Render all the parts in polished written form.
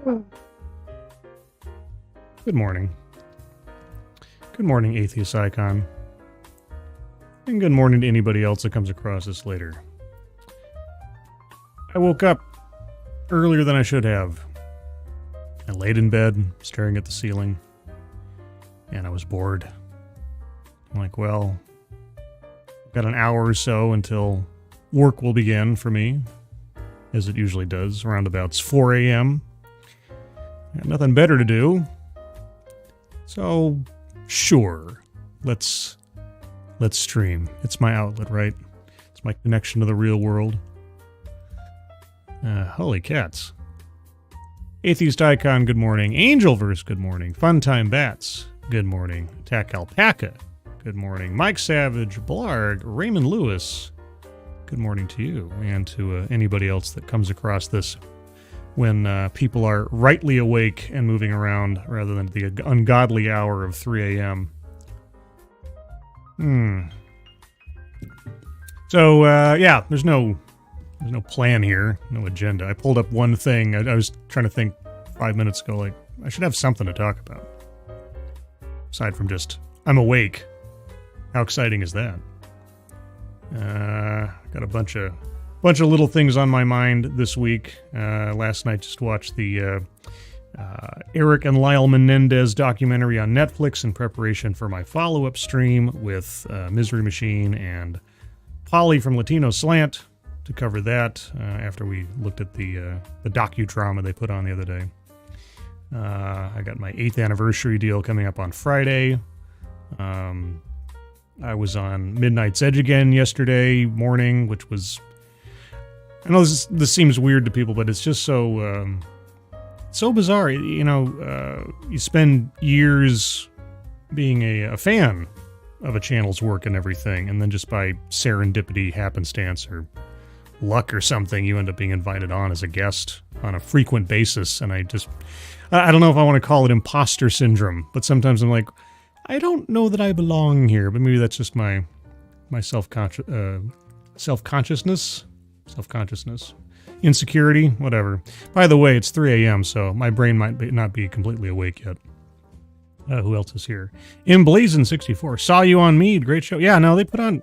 Good morning. Good morning, Atheist Icon. And good morning to anybody else that comes across this later. I woke up earlier than I should have. I laid in bed, staring at the ceiling, and I was bored. I'm like, well, I've got an hour or so until work will begin for me, as it usually does, around about 4 a.m. Got nothing better to do. So, sure, let's stream. It's my outlet, right? It's my connection to the real world. Holy cats. Atheist Icon, good morning. Angelverse, good morning. Funtime Bats, good morning. Attack Alpaca, good morning. Mike Savage, Blarg, Raymond Lewis, good morning to you, and to anybody else that comes across this when people are rightly awake and moving around rather than the ungodly hour of 3 a.m. So, yeah, there's no plan here, no agenda. I pulled up one thing. I was trying to think 5 minutes ago, like, I should have something to talk about. Aside from just, I'm awake. How exciting is that? Got a bunch of little things on my mind this week. Last night just watched the Eric and Lyle Menendez documentary on Netflix in preparation for my follow-up stream with Misery Machine and Polly from Latino Slant to cover that after we looked at the docudrama they put on the other day. I got my 8th anniversary deal coming up on Friday. I was on Midnight's Edge again yesterday morning, which was... I know this seems weird to people, but it's just so bizarre. You know, you spend years being a fan of a channel's work and everything, and then just by serendipity, happenstance, or luck or something, you end up being invited on as a guest on a frequent basis. And I don't know if I want to call it imposter syndrome, but sometimes I'm like, I don't know that I belong here, but maybe that's just my self-consciousness, insecurity, whatever. By the way, it's 3 a.m., so my brain might not be completely awake yet. Who else is here? Emblazon64. Saw you on Mead. Great show. Yeah, no, they put on...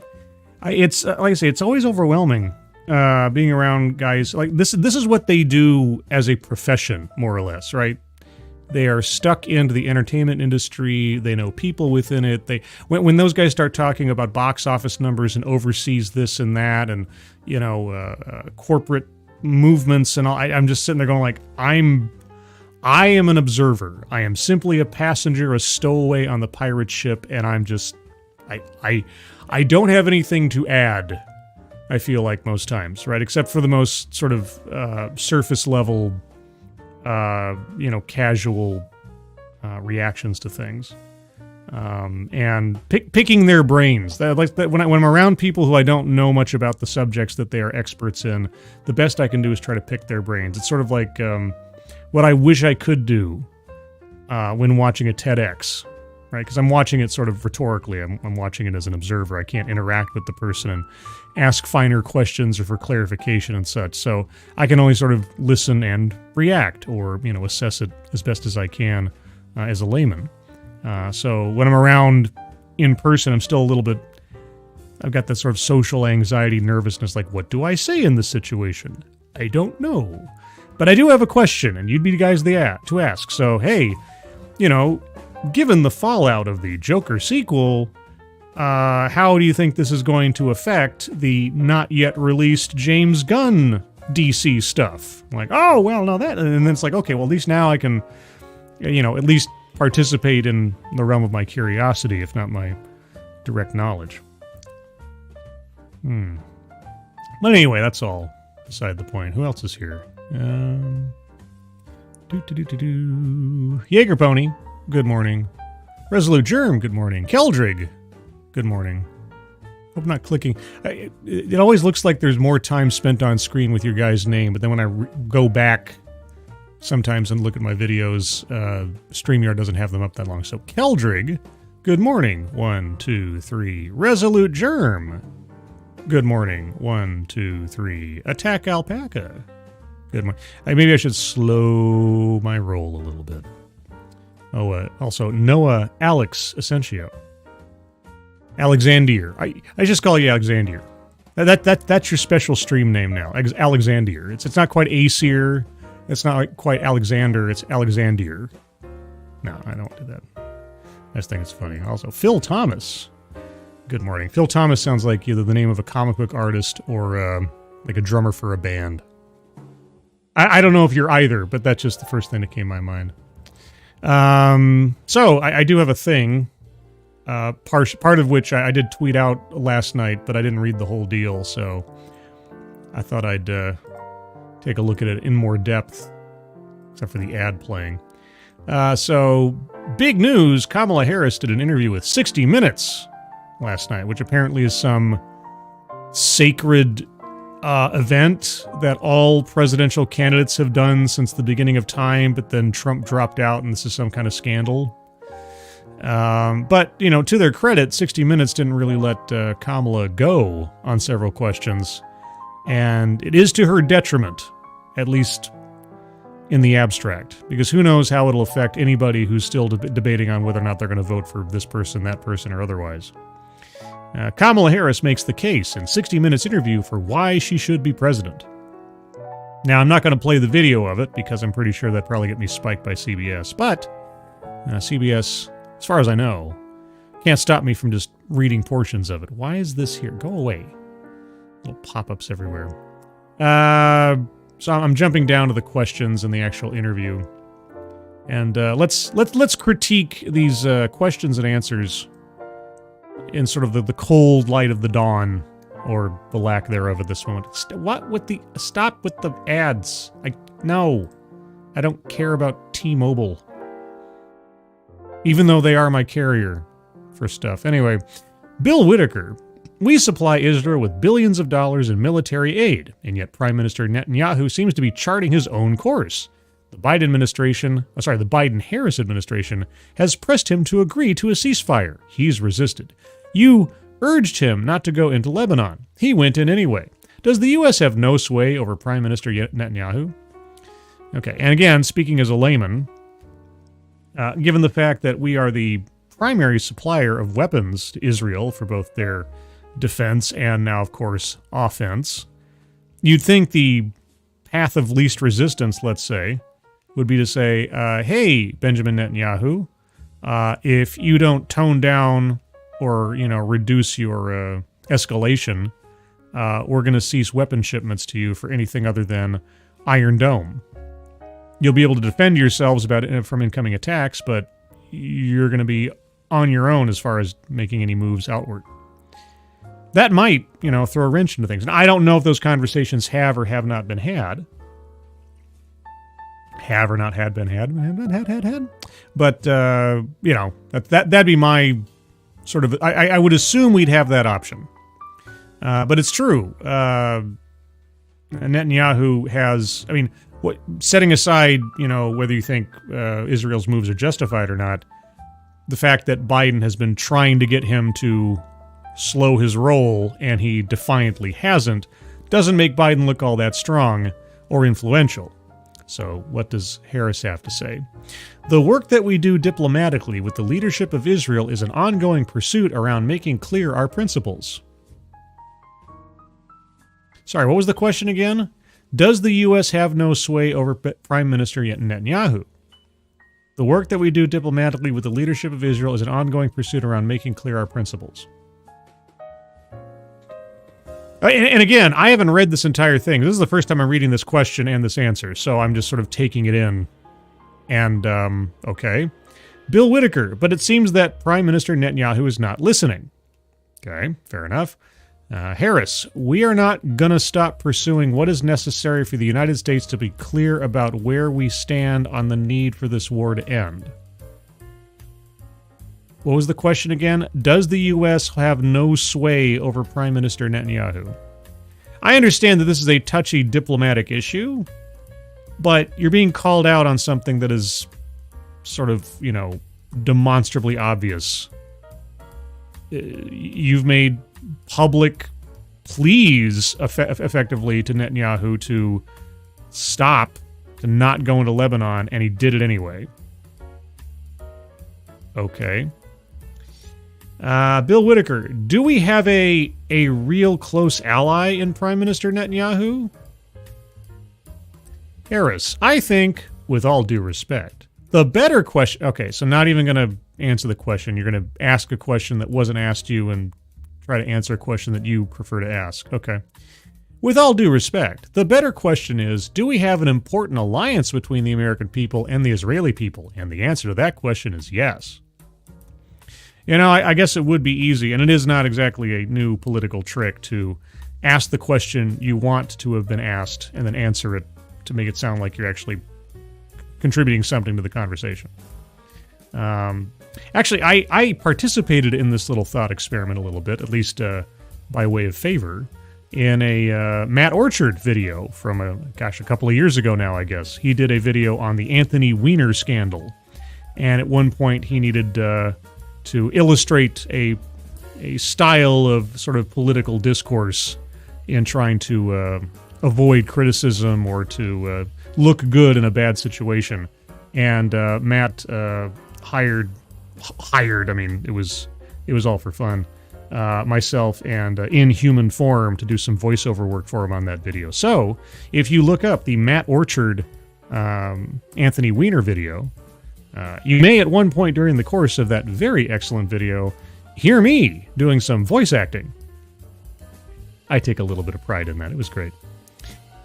It's like I say, it's always overwhelming being around guys. Like, this is what they do as a profession, more or less, right? They are stuck into the entertainment industry. They know people within it. When those guys start talking about box office numbers and overseas this and that, and corporate movements and all, I'm just sitting there going like, I am an observer. I am simply a passenger, a stowaway on the pirate ship, and I'm just I don't have anything to add. I feel like most times, right? Except for the most sort of surface level. Casual reactions to things, and picking their brains. When I'm around people who I don't know much about the subjects that they are experts in, the best I can do is try to pick their brains. It's sort of like what I wish I could do when watching a TEDx, right? Because I'm watching it sort of rhetorically. I'm watching it as an observer. I can't interact with the person and ask finer questions or for clarification and such. So I can only sort of listen and react, or assess it as best as I can as a layman. So when I'm around in person, I'm still a little bit... I've got that sort of social anxiety, nervousness, like, what do I say in this situation? I don't know. But I do have a question, and you'd be the guys to ask. So, hey, given the fallout of the Joker sequel... how do you think this is going to affect the not yet released James Gunn DC stuff? I'm like, oh, well, no, that... And then it's like, okay, well, at least now I can, at least participate in the realm of my curiosity, if not my direct knowledge. But anyway, that's all beside the point. Who else is here? Jaeger Pony, good morning. Resolute Germ, good morning. Keldrig, good morning. Hope I'm not clicking. It always looks like there's more time spent on screen with your guy's name, but then when I go back sometimes and look at my videos, StreamYard doesn't have them up that long. So Keldrig, good morning. 1, 2, 3. Resolute Germ, good morning. 1, 2, 3. Attack Alpaca, Good morning. Maybe I should slow my roll a little bit. Oh, also, Noah Alex Asensio. Alexander. I just call you Alexander. That's your special stream name now, Alexander. It's not quite Aesir. It's not quite Alexander. It's Alexander. No, I don't do that. I just think it's funny. Also, Phil Thomas. Good morning. Phil Thomas sounds like either the name of a comic book artist or like a drummer for a band. I don't know if you're either, but that's just the first thing that came to my mind. So I do have a thing. Part of which I did tweet out last night, but I didn't read the whole deal, so I thought I'd take a look at it in more depth, except for the ad playing. So, big news, Kamala Harris did an interview with 60 Minutes last night, which apparently is some sacred event that all presidential candidates have done since the beginning of time, but then Trump dropped out and this is some kind of scandal. But, you know, to their credit, 60 Minutes didn't really let Kamala go on several questions. And it is to her detriment, at least in the abstract. Because who knows how it'll affect anybody who's still debating on whether or not they're going to vote for this person, that person, or otherwise. Kamala Harris makes the case in 60 Minutes interview for why she should be president. Now, I'm not going to play the video of it, because I'm pretty sure that'd probably get me spiked by CBS. But CBS... as far as I know, can't stop me from just reading portions of it. Why is this here? Go away. Little pop-ups everywhere. So I'm jumping down to the questions in the actual interview. And let's critique these questions and answers in sort of the cold light of the dawn, or the lack thereof at this moment. Stop with the ads. No. I don't care about T-Mobile. Even though they are my carrier for stuff. Anyway, Bill Whitaker. We supply Israel with billions of dollars in military aid, and yet Prime Minister Netanyahu seems to be charting his own course. The Biden-Harris administration has pressed him to agree to a ceasefire. He's resisted. You urged him not to go into Lebanon. He went in anyway. Does the U.S. have no sway over Prime Minister Netanyahu? Okay, and again, speaking as a layman, given the fact that we are the primary supplier of weapons to Israel for both their defense and now, of course, offense, you'd think the path of least resistance, let's say, would be to say, hey, Benjamin Netanyahu, if you don't tone down or, reduce your escalation, we're going to cease weapon shipments to you for anything other than Iron Dome. You'll be able to defend yourselves from incoming attacks, but you're going to be on your own as far as making any moves outward. That might, throw a wrench into things. And I don't know if those conversations have or have not been had. Have or not had been had. But, that'd be my sort of... I would assume we'd have that option. But it's true. Netanyahu has... setting aside, whether you think Israel's moves are justified or not, the fact that Biden has been trying to get him to slow his roll, and he defiantly hasn't, doesn't make Biden look all that strong or influential. So what does Harris have to say? The work that we do diplomatically with the leadership of Israel is an ongoing pursuit around making clear our principles. Sorry, what was the question again? Does the U.S. have no sway over Prime Minister Netanyahu? The work that we do diplomatically with the leadership of Israel is an ongoing pursuit around making clear our principles. And again, I haven't read this entire thing. This is the first time I'm reading this question and this answer, so I'm just sort of taking it in. And, okay. Bill Whitaker, but it seems that Prime Minister Netanyahu is not listening. Okay, fair enough. Harris, we are not going to stop pursuing what is necessary for the United States to be clear about where we stand on the need for this war to end. What was the question again? Does the U.S. have no sway over Prime Minister Netanyahu? I understand that this is a touchy diplomatic issue, but you're being called out on something that is sort of, demonstrably obvious. You've made public pleas effectively to Netanyahu to stop, to not go into Lebanon, and he did it anyway. Okay. Bill Whitaker, do we have a real close ally in Prime Minister Netanyahu? Harris, I think, with all due respect, the better question... Okay, so not even going to answer the question. You're going to ask a question that wasn't asked you and try to answer a question that you prefer to ask. Okay. With all due respect, the better question is, do we have an important alliance between the American people and the Israeli people? And the answer to that question is yes. You know, I guess it would be easy, and it is not exactly a new political trick, to ask the question you want to have been asked and then answer it to make it sound like you're actually contributing something to the conversation. Actually, I participated in this little thought experiment a little bit, at least by way of favor, in a Matt Orchard video from, a couple of years ago now, I guess. He did a video on the Anthony Weiner scandal, and at one point he needed to illustrate a style of sort of political discourse in trying to avoid criticism or to look good in a bad situation. And Matt hired, I mean, it was all for fun, myself and in human form to do some voiceover work for him on that video. So if you look up the Matt Orchard Anthony Weiner video, you may at one point during the course of that very excellent video hear me doing some voice acting. I take a little bit of pride in that. It was great.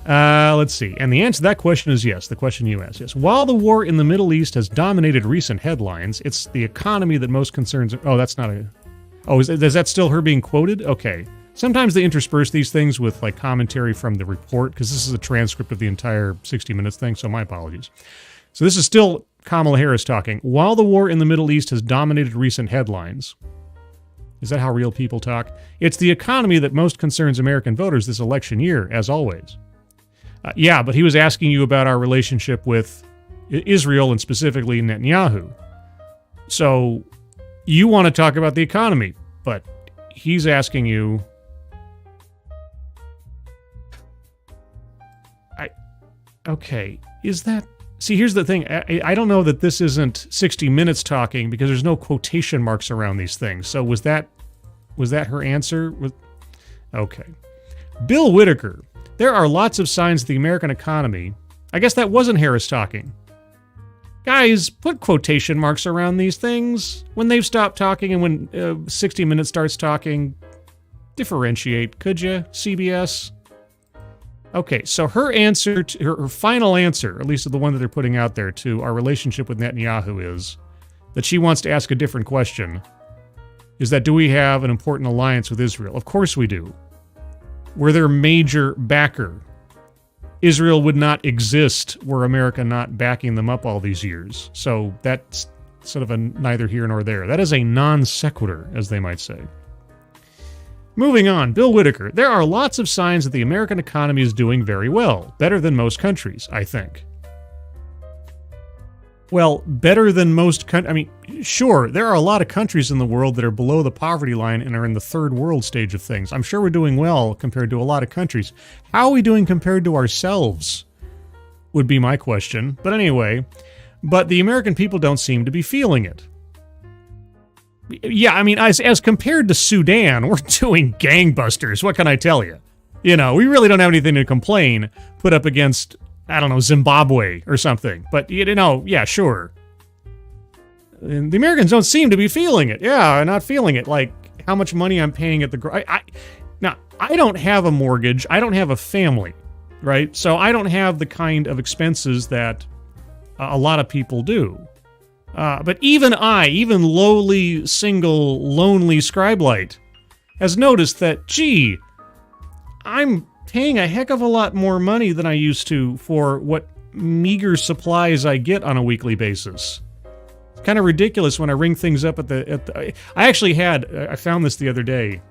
Let's see. And the answer to that question is yes. The question you asked, yes. While the war in the Middle East has dominated recent headlines, it's the economy that most concerns... Oh, that's not a... Oh, is that still her being quoted? Okay. Sometimes they intersperse these things with like commentary from the report, because this is a transcript of the entire 60 Minutes thing, so my apologies. So this is still Kamala Harris talking. While the war in the Middle East has dominated recent headlines... Is that how real people talk? It's the economy that most concerns American voters this election year, as always. Yeah, but he was asking you about our relationship with Israel and specifically Netanyahu. So you want to talk about the economy, but he's asking you... Okay, is that... See, here's the thing. I don't know that this isn't 60 Minutes talking because there's no quotation marks around these things. So was that her answer? Okay. Bill Whitaker. There are lots of signs of the American economy. I guess that wasn't Harris talking. Guys, put quotation marks around these things. When they've stopped talking and when 60 Minutes starts talking, differentiate, could you, CBS? Okay, so her answer, her final answer, at least the one that they're putting out there, to our relationship with Netanyahu is that she wants to ask a different question. Is that, do we have an important alliance with Israel? Of course we do. We're their major backer. Israel would not exist were America not backing them up all these years. So that's sort of a neither here nor there. That is a non sequitur, as they might say. Moving on, Bill Whitaker. There are lots of signs that the American economy is doing very well. Better than most countries, I think. Well, better than most countries... I mean, sure, there are a lot of countries in the world that are below the poverty line and are in the third world stage of things. I'm sure we're doing well compared to a lot of countries. How are we doing compared to ourselves? Would be my question. But anyway, but the American people don't seem to be feeling it. Yeah, I mean, as compared to Sudan, we're doing gangbusters. What can I tell you? You know, we really don't have anything to complain put up against... I don't know, Zimbabwe or something. But, you know, yeah, sure. And the Americans don't seem to be feeling it. Yeah, not feeling it. Like, how much money I'm paying at the... Now, I don't have a mortgage. I don't have a family, right? So I don't have the kind of expenses that a lot of people do. But even lowly, single, lonely Scribelite, has noticed that, gee, I'm paying a heck of a lot more money than I used to for what meager supplies I get on a weekly basis. It's kind of ridiculous when I ring things up at the I found this the other day,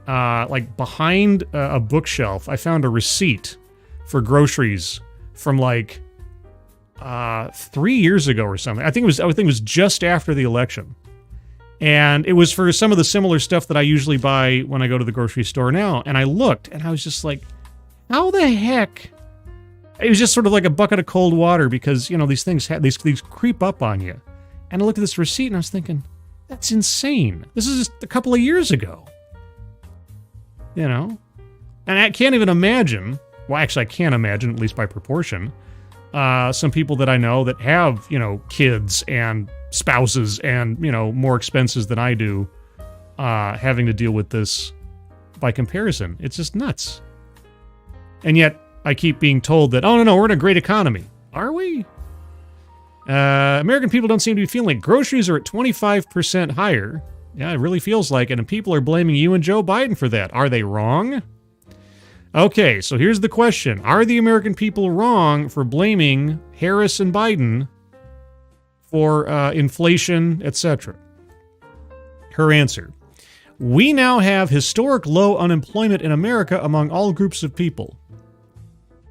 like behind a bookshelf, I found a receipt for groceries from like 3 years ago or something. I think it was just after the election. And it was for some of the similar stuff that I usually buy when I go to the grocery store now. And I looked and I was just like, how the heck It was just sort of like a bucket of cold water because, these things these creep up on you. And I looked at this receipt and I was thinking, that's insane. This is just a couple of years ago. And I can't even imagine, well, actually I can imagine, at least by proportion, some people that I know that have, kids and spouses and, more expenses than I do, having to deal with this by comparison. It's just nuts. And yet, I keep being told that, oh, no, we're in a great economy. Are we? American people don't seem to be feeling it. Groceries are at 25% higher. Yeah, it really feels like it, and people are blaming you and Joe Biden for that. Are they wrong? Okay, so here's the question. Are the American people wrong for blaming Harris and Biden for inflation, etc.? Her answer. We now have historic low unemployment in America among all groups of people.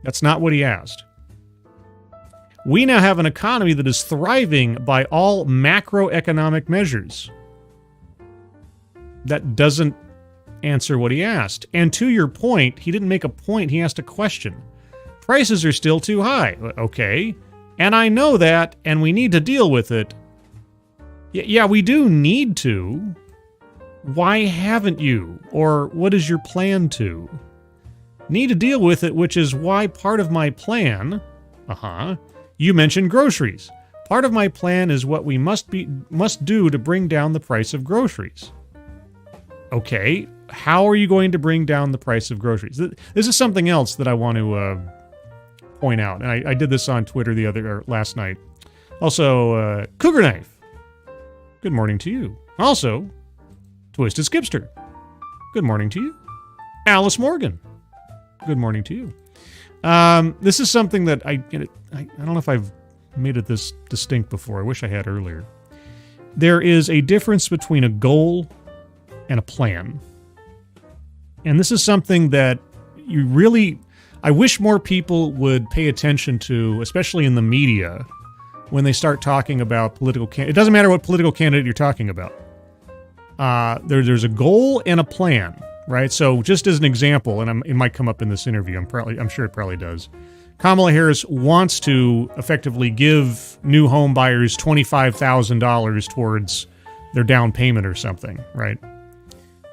That's not what he asked. We now have an economy that is thriving by all macroeconomic measures. That doesn't answer what he asked. And to your point, he didn't make a point, he asked a question. Prices are still too high. Okay. And I know that, and we need to deal with it. Yeah, we do need to. Why haven't you? Or what is your plan to? Need to deal with it, which is why part of my plan, you mentioned groceries. Part of my plan is what we must do to bring down the price of groceries. Okay, how are you going to bring down the price of groceries? This is something else that I want to point out, and I did this on Twitter last night. Also, Cougar Knife, good morning to you. Also, Twisted Skipster, good morning to you. Alice Morgan, good morning to you. This is something that I don't know if I've made it this distinct before. I wish I had earlier. There is a difference between a goal and a plan. And this is something that I wish more people would pay attention to, especially in the media, when they start talking about political candidates. It doesn't matter what political candidate you're talking about. There's a goal and a plan, right? So just as an example, and it might come up in this interview, I'm sure it probably does. Kamala Harris wants to effectively give new home buyers $25,000 towards their down payment or something, right?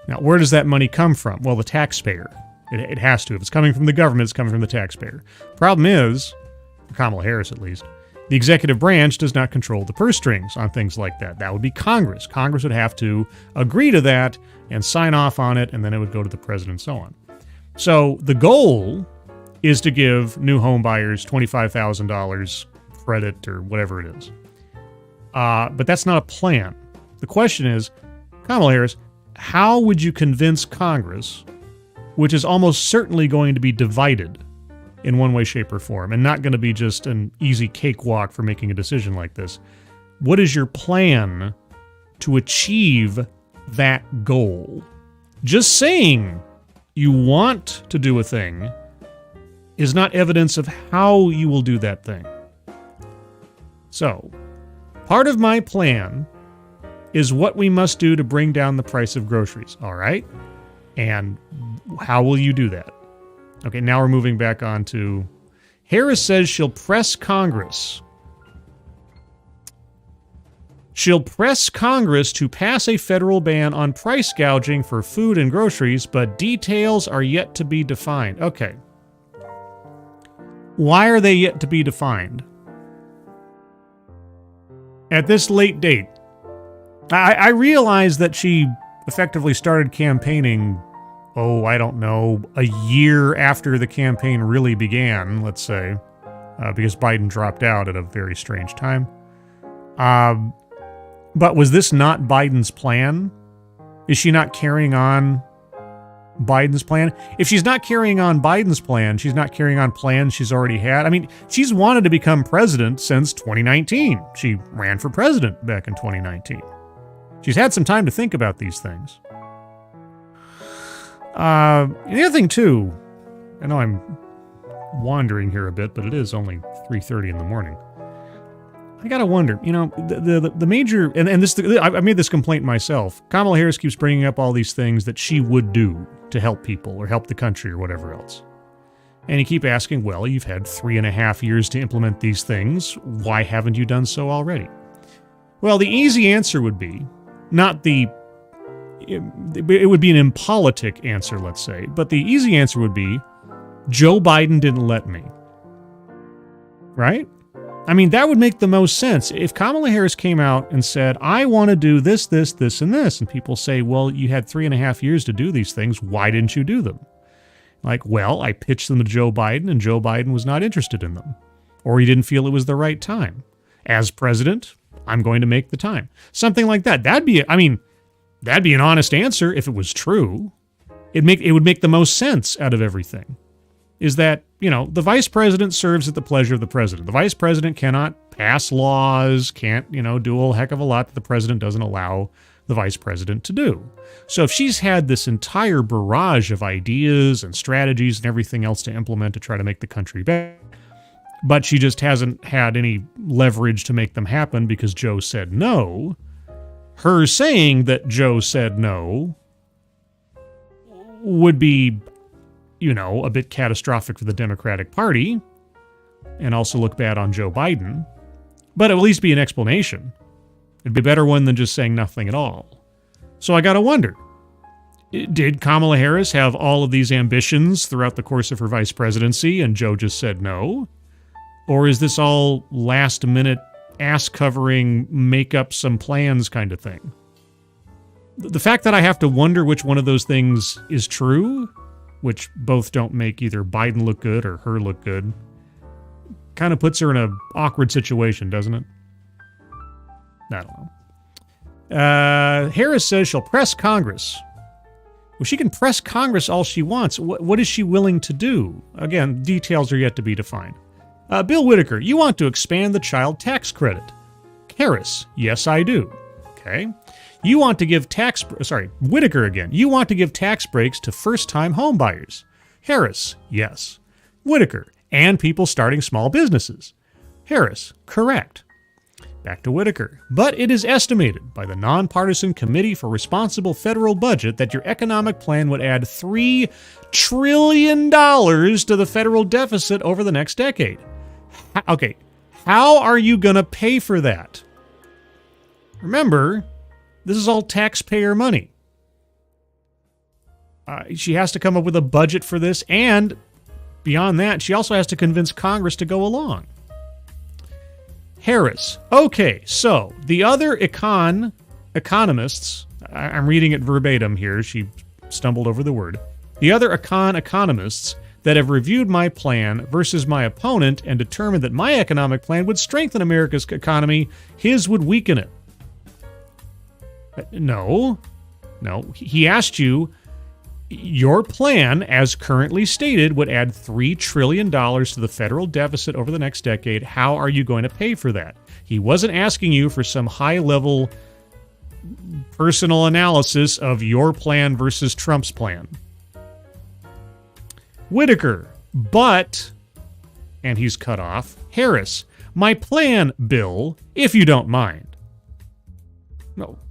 Now, where does that money come from? Well, the taxpayer. It has to. If it's coming from the government, it's coming from the taxpayer. Problem is, for Kamala Harris at least, the executive branch does not control the purse strings on things like that. That would be Congress. Congress would have to agree to that and sign off on it, and then it would go to the president and so on. So the goal is to give new home buyers $25,000 credit or whatever it is. But that's not a plan. The question is, Kamala Harris, how would you convince Congress, which is almost certainly going to be divided in one way, shape, or form, and not going to be just an easy cakewalk for making a decision like this? What is your plan to achieve that goal? Just saying you want to do a thing is not evidence of how you will do that thing. So, part of my plan is what we must do to bring down the price of groceries, all right? And how will you do that? Okay, now we're moving back on to Harris says she'll press Congress. She'll press Congress to pass a federal ban on price gouging for food and groceries, but details are yet to be defined. Okay. Why are they yet to be defined? At this late date, I realize that she effectively started campaigning, I don't know, a year after the campaign really began, let's say, because Biden dropped out at a very strange time. But was this not Biden's plan? Is she not carrying on Biden's plan? If she's not carrying on Biden's plan, she's not carrying on plans she's already had. I mean, she's wanted to become president since 2019. She ran for president back in 2019. She's had some time to think about these things. The other thing, too, I know I'm wandering here a bit, but it is only 3:30 in the morning. I gotta wonder, the major, and this, I made this complaint myself. Kamala Harris keeps bringing up all these things that she would do to help people or help the country or whatever else. And you keep asking, well, you've had 3.5 years to implement these things. Why haven't you done so already? Well, the easy answer would be, it would be an impolitic answer, let's say, but the easy answer would be, Joe Biden didn't let me. Right? I mean, that would make the most sense. If Kamala Harris came out and said, I want to do this, this, this, and this, and people say, well, you had 3.5 years to do these things, why didn't you do them? Like, well, I pitched them to Joe Biden, and Joe Biden was not interested in them. Or he didn't feel it was the right time. As president, I'm going to make the time. Something like that. That'd be an honest answer if it was true. It would make the most sense out of everything. Is that, the vice president serves at the pleasure of the president. The vice president cannot pass laws, can't, do a whole heck of a lot that the president doesn't allow the vice president to do. So if she's had this entire barrage of ideas and strategies and everything else to implement to try to make the country better, but she just hasn't had any leverage to make them happen because Joe said no, her saying that Joe said no would be, a bit catastrophic for the Democratic Party and also look bad on Joe Biden, but at least be an explanation. It'd be a better one than just saying nothing at all. So I gotta wonder, did Kamala Harris have all of these ambitions throughout the course of her vice presidency and Joe just said no? Or is this all last-minute ass-covering, make up some plans kind of thing? The fact that I have to wonder which one of those things is true, which both don't make either Biden look good or her look good, kind of puts her in an awkward situation, doesn't it? I don't know. Harris says she'll press Congress. Well, she can press Congress all she wants. What is she willing to do? Again, details are yet to be defined. Bill Whitaker, you want to expand the child tax credit. Harris, yes, I do. Okay. You want to give Whitaker again. You want to give tax breaks to first-time home buyers. Harris, yes. Whitaker, and people starting small businesses. Harris, correct. Back to Whitaker. But it is estimated by the Nonpartisan Committee for Responsible Federal Budget that your economic plan would add $3 trillion to the federal deficit over the next decade. Okay, how are you going to pay for that? Remember, this is all taxpayer money. She has to come up with a budget for this, and beyond that, she also has to convince Congress to go along. Harris. Okay, so the other economists, I'm reading it verbatim here, she stumbled over the word. The other economists that have reviewed my plan versus my opponent and determined that my economic plan would strengthen America's economy, his would weaken it. No. He asked you, your plan, as currently stated, would add $3 trillion to the federal deficit over the next decade. How are you going to pay for that? He wasn't asking you for some high-level personal analysis of your plan versus Trump's plan. Whitaker, but, and he's cut off, Harris, my plan, Bill, if you don't mind.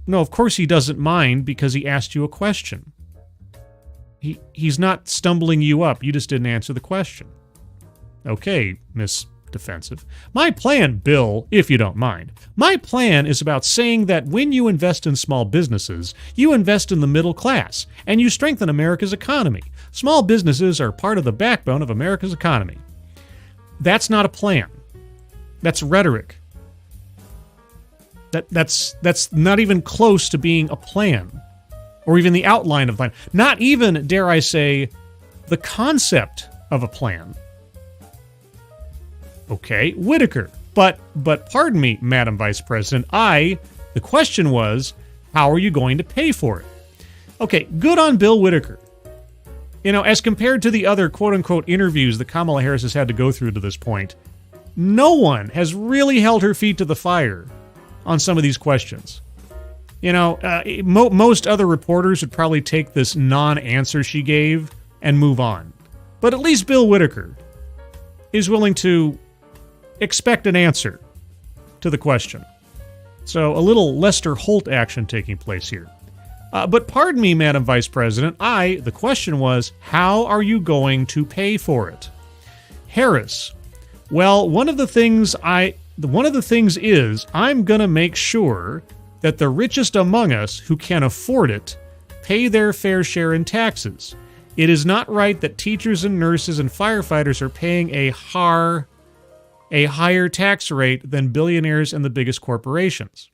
No, of course he doesn't mind because he asked you a question. He's not stumbling you up. You just didn't answer the question. Okay, Miss Defensive. My plan, Bill, if you don't mind. My plan is about saying that when you invest in small businesses, you invest in the middle class, and you strengthen America's economy. Small businesses are part of the backbone of America's economy. That's not a plan. That's rhetoric. That's not even close to being a plan. Or even the outline of a plan. Not even, dare I say, the concept of a plan. Okay, Whitaker. But pardon me, Madam Vice President, the question was, how are you going to pay for it? Okay, good on Bill Whitaker. As compared to the other quote-unquote interviews that Kamala Harris has had to go through to this point, no one has really held her feet to the fire on some of these questions. Most other reporters would probably take this non-answer she gave and move on. But at least Bill Whitaker is willing to expect an answer to the question. So a little Lester Holt action taking place here. But pardon me, Madam Vice President, the question was, how are you going to pay for it? Harris, well, one of the things is I'm going to make sure that the richest among us who can afford it pay their fair share in taxes. It is not right that teachers and nurses and firefighters are paying a higher tax rate than billionaires and the biggest corporations.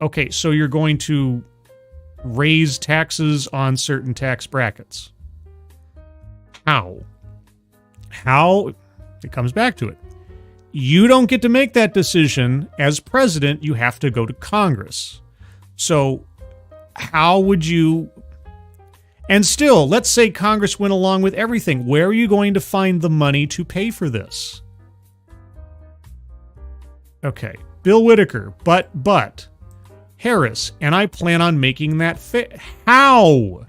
Okay, so you're going to raise taxes on certain tax brackets. How? It comes back to it. You don't get to make that decision. As president, you have to go to Congress. So how would you... And still, let's say Congress went along with everything. Where are you going to find the money to pay for this? Okay, Bill Whitaker, but Harris, and I plan on making that fit. How?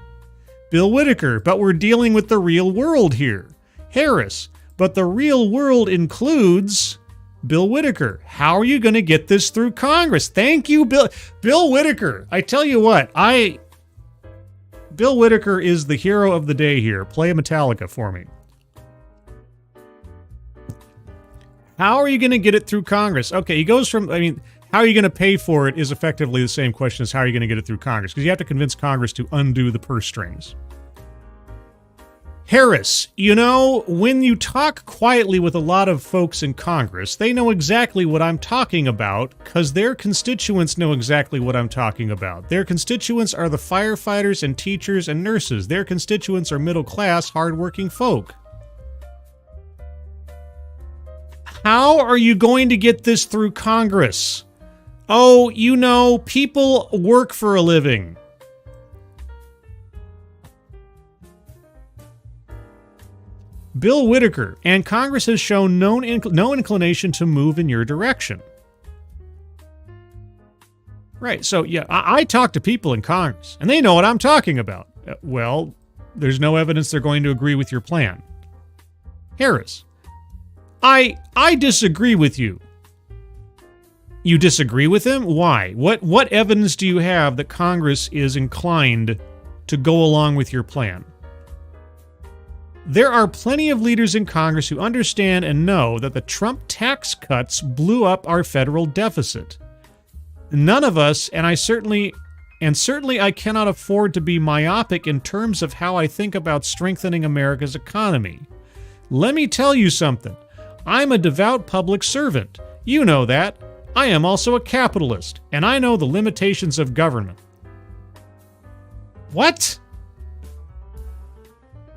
Bill Whitaker, but we're dealing with the real world here. Harris, but the real world includes Bill Whitaker. How are you going to get this through Congress? Thank you, Bill Whitaker. I tell you what, Bill Whitaker is the hero of the day here. Play Metallica for me. How are you going to get it through Congress? Okay, he goes from, how are you going to pay for it is effectively the same question as how are you going to get it through Congress? Because you have to convince Congress to undo the purse strings. Harris, when you talk quietly with a lot of folks in Congress, they know exactly what I'm talking about because their constituents know exactly what I'm talking about. Their constituents are the firefighters and teachers and nurses. Their constituents are middle-class, hardworking folk. How are you going to get this through Congress? Oh, people work for a living. Bill Whitaker, and Congress has shown no inclination to move in your direction. Right, so yeah, I talk to people in Congress, and they know what I'm talking about. Well, there's no evidence they're going to agree with your plan. Harris, I disagree with you. You disagree with him? Why? What evidence do you have that Congress is inclined to go along with your plan? There are plenty of leaders in Congress who understand and know that the Trump tax cuts blew up our federal deficit. None of us, and certainly I cannot afford to be myopic in terms of how I think about strengthening America's economy. Let me tell you something. I'm a devout public servant. You know that. I am also a capitalist, and I know the limitations of government. What?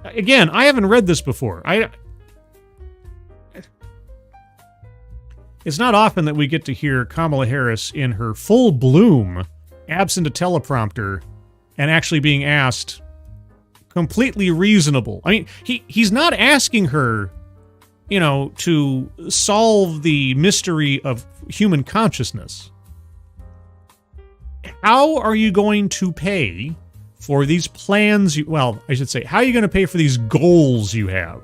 Again, I haven't read this before. It's not often that we get to hear Kamala Harris in her full bloom, absent a teleprompter, and actually being asked completely reasonable. He's not asking her, to solve the mystery of human consciousness. How are you going to pay for these plans? How are you going to pay for these goals you have?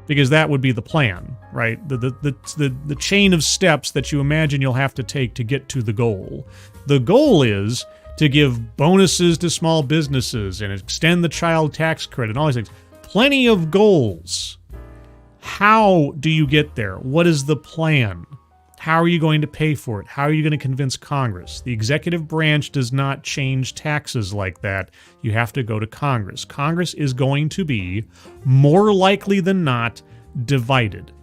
Because that would be the plan, right? The chain of steps that you imagine you'll have to take to get to the goal. The goal is to give bonuses to small businesses and extend the child tax credit and all these things. Plenty of goals. How do you get there? What is the plan? How are you going to pay for it? How are you going to convince Congress? The executive branch does not change taxes like that. You have to go to Congress. Congress is going to be, more likely than not, divided.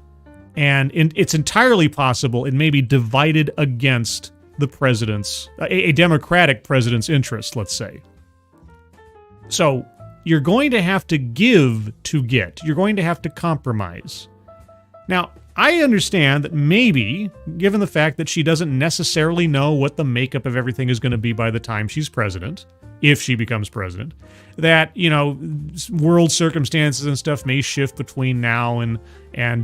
And it's entirely possible it may be divided against the president's, a Democratic president's interest, let's say. So you're going to have to give to get. You're going to have to compromise. Now, I understand that maybe, given the fact that she doesn't necessarily know what the makeup of everything is going to be by the time she's president, if she becomes president, that, world circumstances and stuff may shift between now and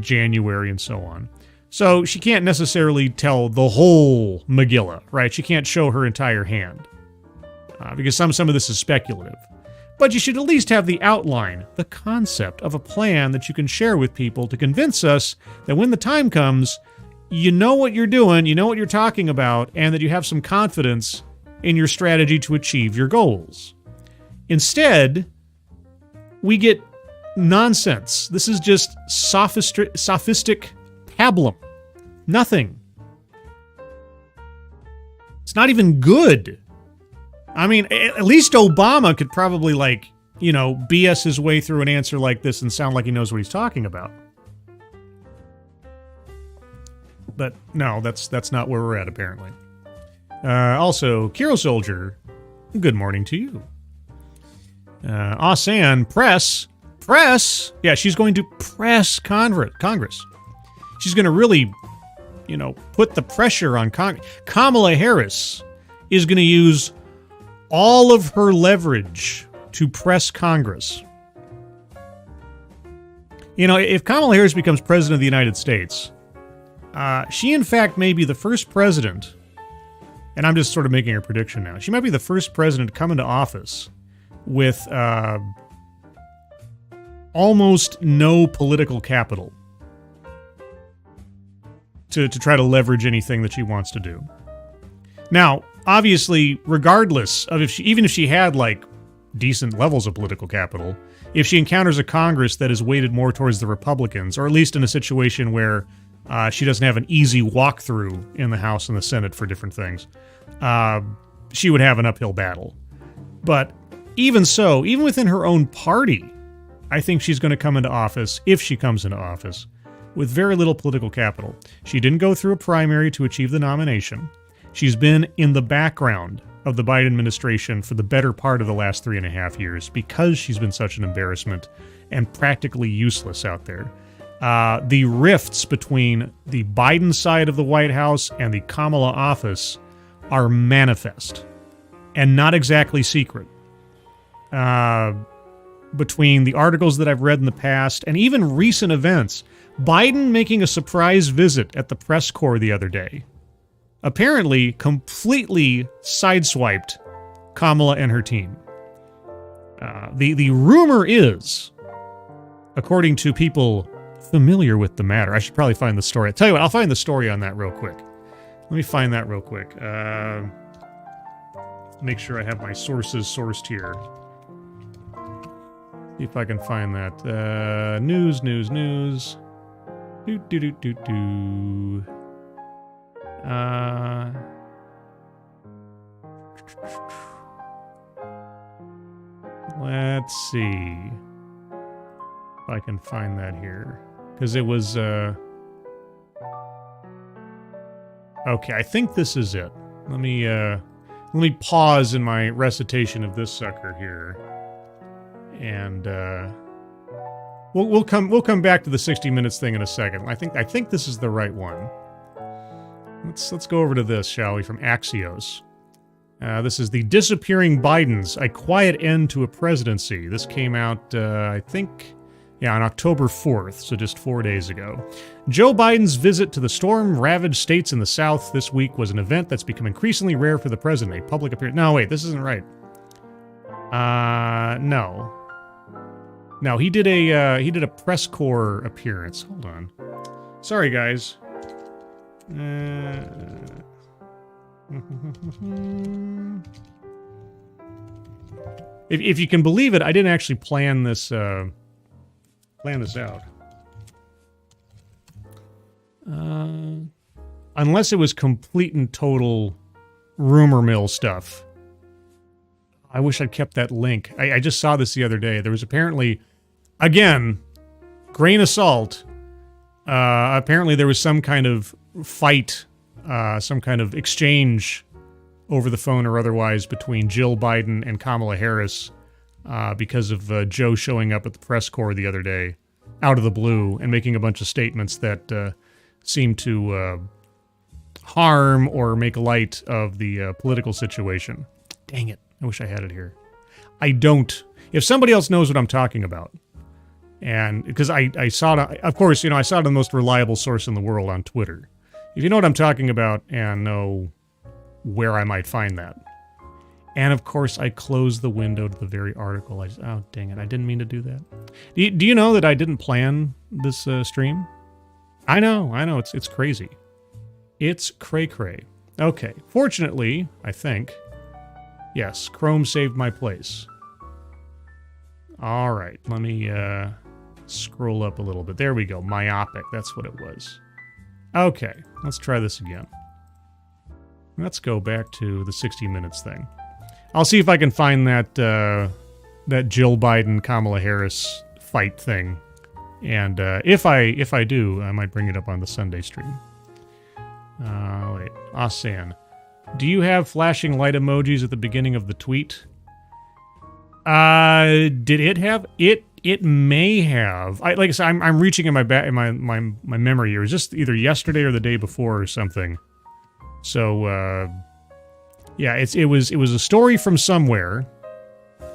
January and so on. So she can't necessarily tell the whole Megillah, right? She can't show her entire hand, because some of this is speculative. But you should at least have the outline, the concept of a plan that you can share with people to convince us that when the time comes, you know what you're doing, you know what you're talking about, and that you have some confidence in your strategy to achieve your goals. Instead, we get nonsense. This is just sophistic pablum. Nothing. It's not even good. I mean, at least Obama could probably, like, you know, BS his way through an answer like this and sound like he knows what he's talking about. But no, that's not where we're at, apparently. Also, Kiro Soldier, good morning to you. Asan, press. Yeah, she's going to press Congress. She's going to really, you know, put the pressure on Congress. Kamala Harris is going to use all of her leverage to press Congress. You know, if Kamala Harris becomes president of the United States, she in fact may be the first president, and I'm just sort of making a prediction now, she might be the first president to come into office with almost no political capital to try to leverage anything that she wants to do. Now, obviously, regardless of even if she had, like, decent levels of political capital, if she encounters a Congress that is weighted more towards the Republicans, or at least in a situation where she doesn't have an easy walkthrough in the House and the Senate for different things, she would have an uphill battle. But even so, even within her own party, I think she's going to come into office, if she comes into office, with very little political capital. She didn't go through a primary to achieve the nomination. She's been in the background of the Biden administration for the better part of the last 3.5 years because she's been such an embarrassment and practically useless out there. The rifts between the Biden side of the White House and the Kamala office are manifest and not exactly secret. Between the articles that I've read in the past and even recent events, Biden making a surprise visit at the press corps the other day apparently completely sideswiped Kamala and her team. The rumor is, according to people familiar with the matter, I should probably find the story. I'll tell you what, I'll find the story on that real quick. Let me find that real quick. Make sure I have my sources sourced here. See if I can find that. News. Let's see if I can find that here, because it was okay, I think this is it. Let me pause in my recitation of this sucker here, and we'll come back to the 60 Minutes thing in a second. I think this is the right one. Let's go over to this, shall we, from Axios. This is the Disappearing Bidens, a quiet end to a presidency. This came out, I think, on October 4th, so just 4 days ago. Joe Biden's visit to the storm-ravaged states in the South this week was an event that's become increasingly rare for the president. A public appearance. No, wait, this isn't right. No. No, he did a press corps appearance. Hold on. Sorry, guys. If you can believe it, I didn't actually plan this out. Unless it was complete and total rumor mill stuff. I wish I'd kept that link. I just saw this the other day. There was apparently, again, grain of salt. Apparently there was some kind of fight, some kind of exchange over the phone or otherwise between Jill Biden and Kamala Harris because of Joe showing up at the press corps the other day out of the blue and making a bunch of statements that seemed to harm or make light of the political situation. Dang it. I wish I had it here. I don't. If somebody else knows what I'm talking about, and because I saw it, of course, I saw it on the most reliable source in the world on Twitter. If you know what I'm talking about and know where I might find that. And of course, I closed the window to the very article. Oh, dang it. I didn't mean to do that. Do you know that I didn't plan this stream? I know. It's crazy. It's cray-cray. Okay. Fortunately, I think, yes, Chrome saved my place. All right, let me scroll up a little bit. There we go. Myopic, that's what it was. Okay, let's try this again. Let's go back to the 60 Minutes thing. I'll see if I can find that that Jill Biden, Kamala Harris fight thing. And if I do, I might bring it up on the Sunday stream. Wait, Asan. Do you have flashing light emojis at the beginning of the tweet? Did it have it? It may have. Like I said, I'm reaching in my memory here. It was just either yesterday or the day before or something. So yeah, it was a story from somewhere.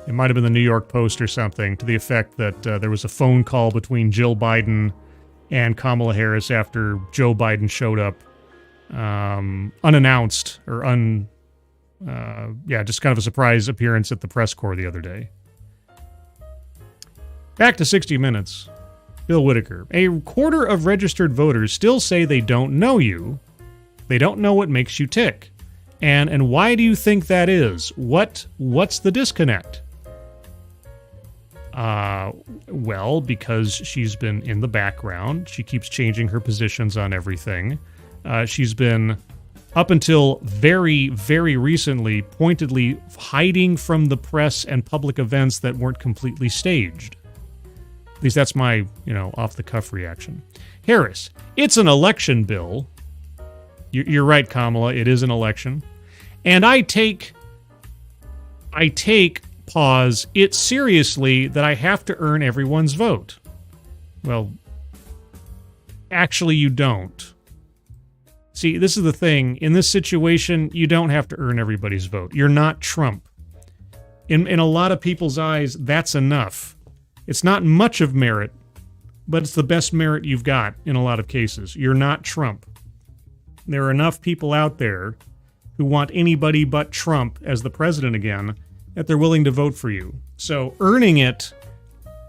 It might have been the New York Post or something, to the effect that there was a phone call between Jill Biden and Kamala Harris after Joe Biden showed up unannounced or just kind of a surprise appearance at the press corps the other day. Back to 60 Minutes. Bill Whitaker. A quarter of registered voters still say they don't know you. They don't know what makes you tick. And why do you think that is? What's the disconnect? Well, because she's been in the background. She keeps changing her positions on everything. She's been, up until very, very recently, pointedly hiding from the press and public events that weren't completely staged. At least that's my, off-the-cuff reaction. Harris, it's an election bill. You're right, Kamala, it is an election. And I take, pause, it seriously that I have to earn everyone's vote. Well, actually you don't. See, this is the thing. In this situation, you don't have to earn everybody's vote. You're not Trump. In a lot of people's eyes, that's enough. It's not much of merit, but it's the best merit you've got in a lot of cases. You're not Trump. There are enough people out there who want anybody but Trump as the president again that they're willing to vote for you. So earning it,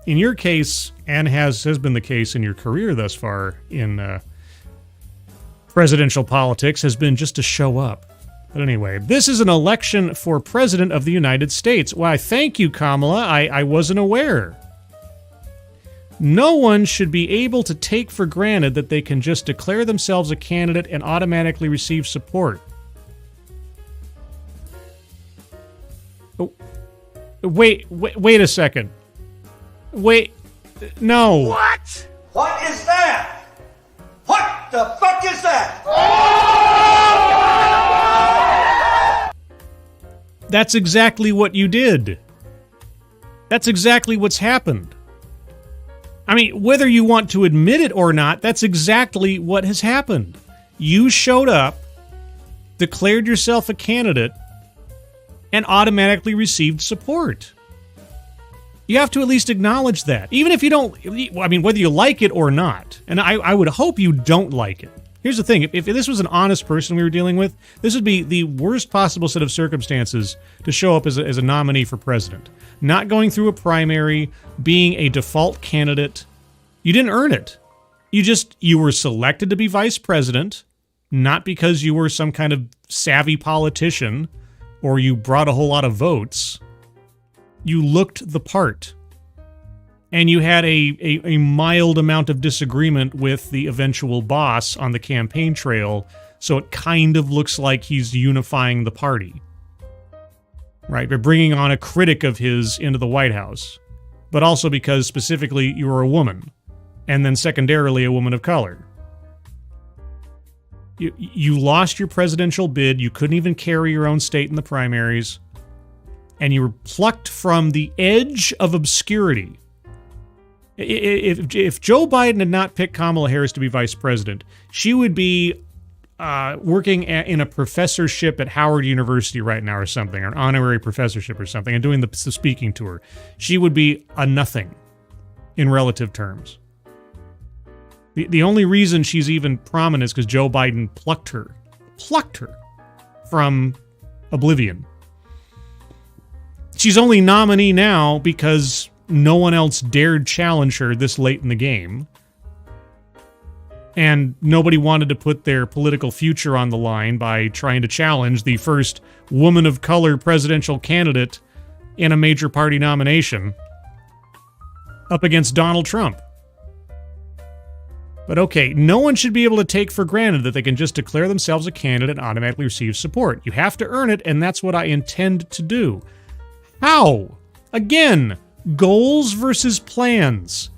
in your case, and has been the case in your career thus far in presidential politics, has been just to show up. But anyway, this is an election for President of the United States. Why, thank you, Kamala. I wasn't aware. No one should be able to take for granted that they can just declare themselves a candidate and automatically receive support. Oh, wait a second. Wait, no. What? What is that? What the fuck is that? That's exactly what you did. That's exactly what's happened. I mean, whether you want to admit it or not, that's exactly what has happened. You showed up, declared yourself a candidate, and automatically received support. You have to at least acknowledge that. Even if you don't, I mean, whether you like it or not. And I would hope you don't like it. Here's the thing. If this was an honest person we were dealing with, this would be the worst possible set of circumstances to show up as a nominee for president. Not going through a primary, being a default candidate. You didn't earn it. You were selected to be vice president, not because you were some kind of savvy politician or you brought a whole lot of votes. You looked the part. And you had a mild amount of disagreement with the eventual boss on the campaign trail, so it kind of looks like he's unifying the party. Right? By bringing on a critic of his into the White House. But also because specifically you were a woman. And then secondarily a woman of color. You lost your presidential bid. You couldn't even carry your own state in the primaries. And you were plucked from the edge of obscurity. If Joe Biden had not picked Kamala Harris to be vice president, she would be working in a professorship at Howard University right now or something, or an honorary professorship or something, and doing the speaking tour. She would be a nothing in relative terms. The only reason she's even prominent is because Joe Biden plucked her from oblivion. She's only nominee now because no one else dared challenge her this late in the game. And nobody wanted to put their political future on the line by trying to challenge the first woman of color presidential candidate in a major party nomination. up against Donald Trump. But okay, no one should be able to take for granted that they can just declare themselves a candidate and automatically receive support. You have to earn it, and that's what I intend to do. How? Again, goals versus plans.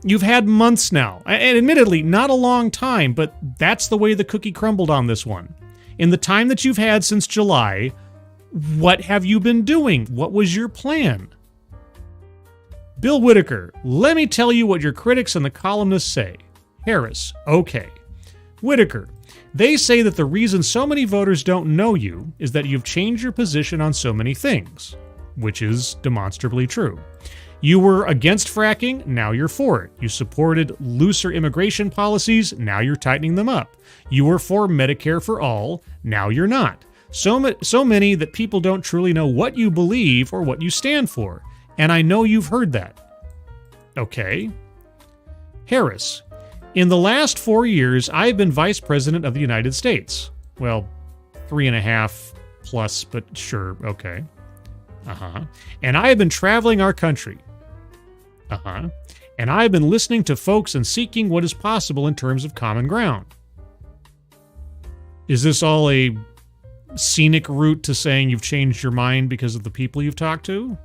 You've had months now, and admittedly, not a long time, but that's the way the cookie crumbled on this one. In the time that you've had since July, what have you been doing? What was your plan? Bill Whitaker, let me tell you what your critics and the columnists say. Harris, okay. Whitaker, they say that the reason so many voters don't know you is that you've changed your position on so many things, which is demonstrably true. You were against fracking, now you're for it. You supported looser immigration policies, now you're tightening them up. You were for Medicare for all, now you're not. So many that people don't truly know what you believe or what you stand for. And I know you've heard that. Okay. Harris, in the last 4 years, I've been Vice President of the United States. Well, 3.5 plus, but sure, okay. And I have been traveling our country. And I have been listening to folks and seeking what is possible in terms of common ground. Is this all a scenic route to saying you've changed your mind because of the people you've talked to?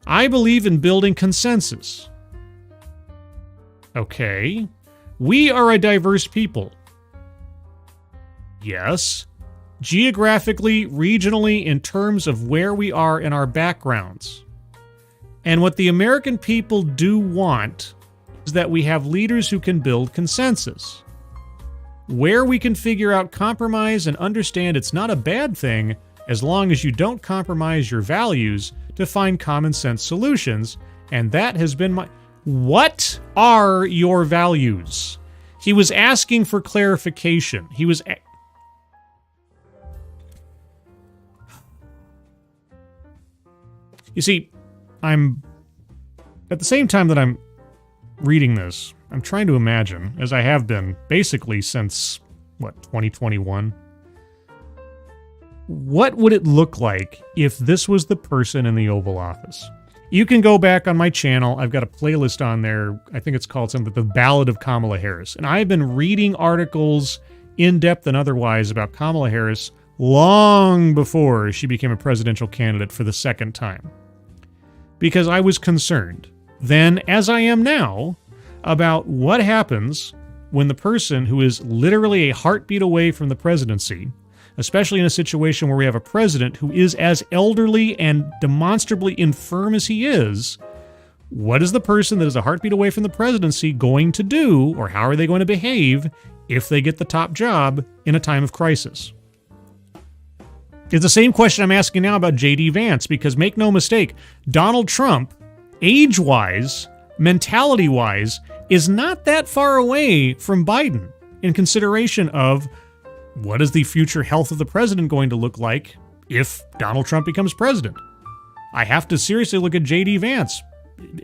I believe in building consensus. Okay. We are a diverse people. Yes. Geographically, regionally, in terms of where we are in our backgrounds. And what the American people do want is that we have leaders who can build consensus. Where we can figure out compromise and understand it's not a bad thing as long as you don't compromise your values to find common sense solutions. And that has been my... What are your values? He was asking for clarification. He was... You see, at the same time that I'm reading this, I'm trying to imagine, as I have been basically since, 2021? What would it look like if this was the person in the Oval Office? You can go back on my channel. I've got a playlist on there. I think it's called something, The Ballad of Kamala Harris. And I've been reading articles, in-depth and otherwise, about Kamala Harris long before she became a presidential candidate for the second time. Because I was concerned, then as I am now, about what happens when the person who is literally a heartbeat away from the presidency, especially in a situation where we have a president who is as elderly and demonstrably infirm as he is, what is the person that is a heartbeat away from the presidency going to do, or how are they going to behave if they get the top job in a time of crisis? It's the same question I'm asking now about J.D. Vance, because make no mistake, Donald Trump, age-wise, mentality-wise, is not that far away from Biden in consideration of what is the future health of the president going to look like if Donald Trump becomes president. I have to seriously look at J.D. Vance.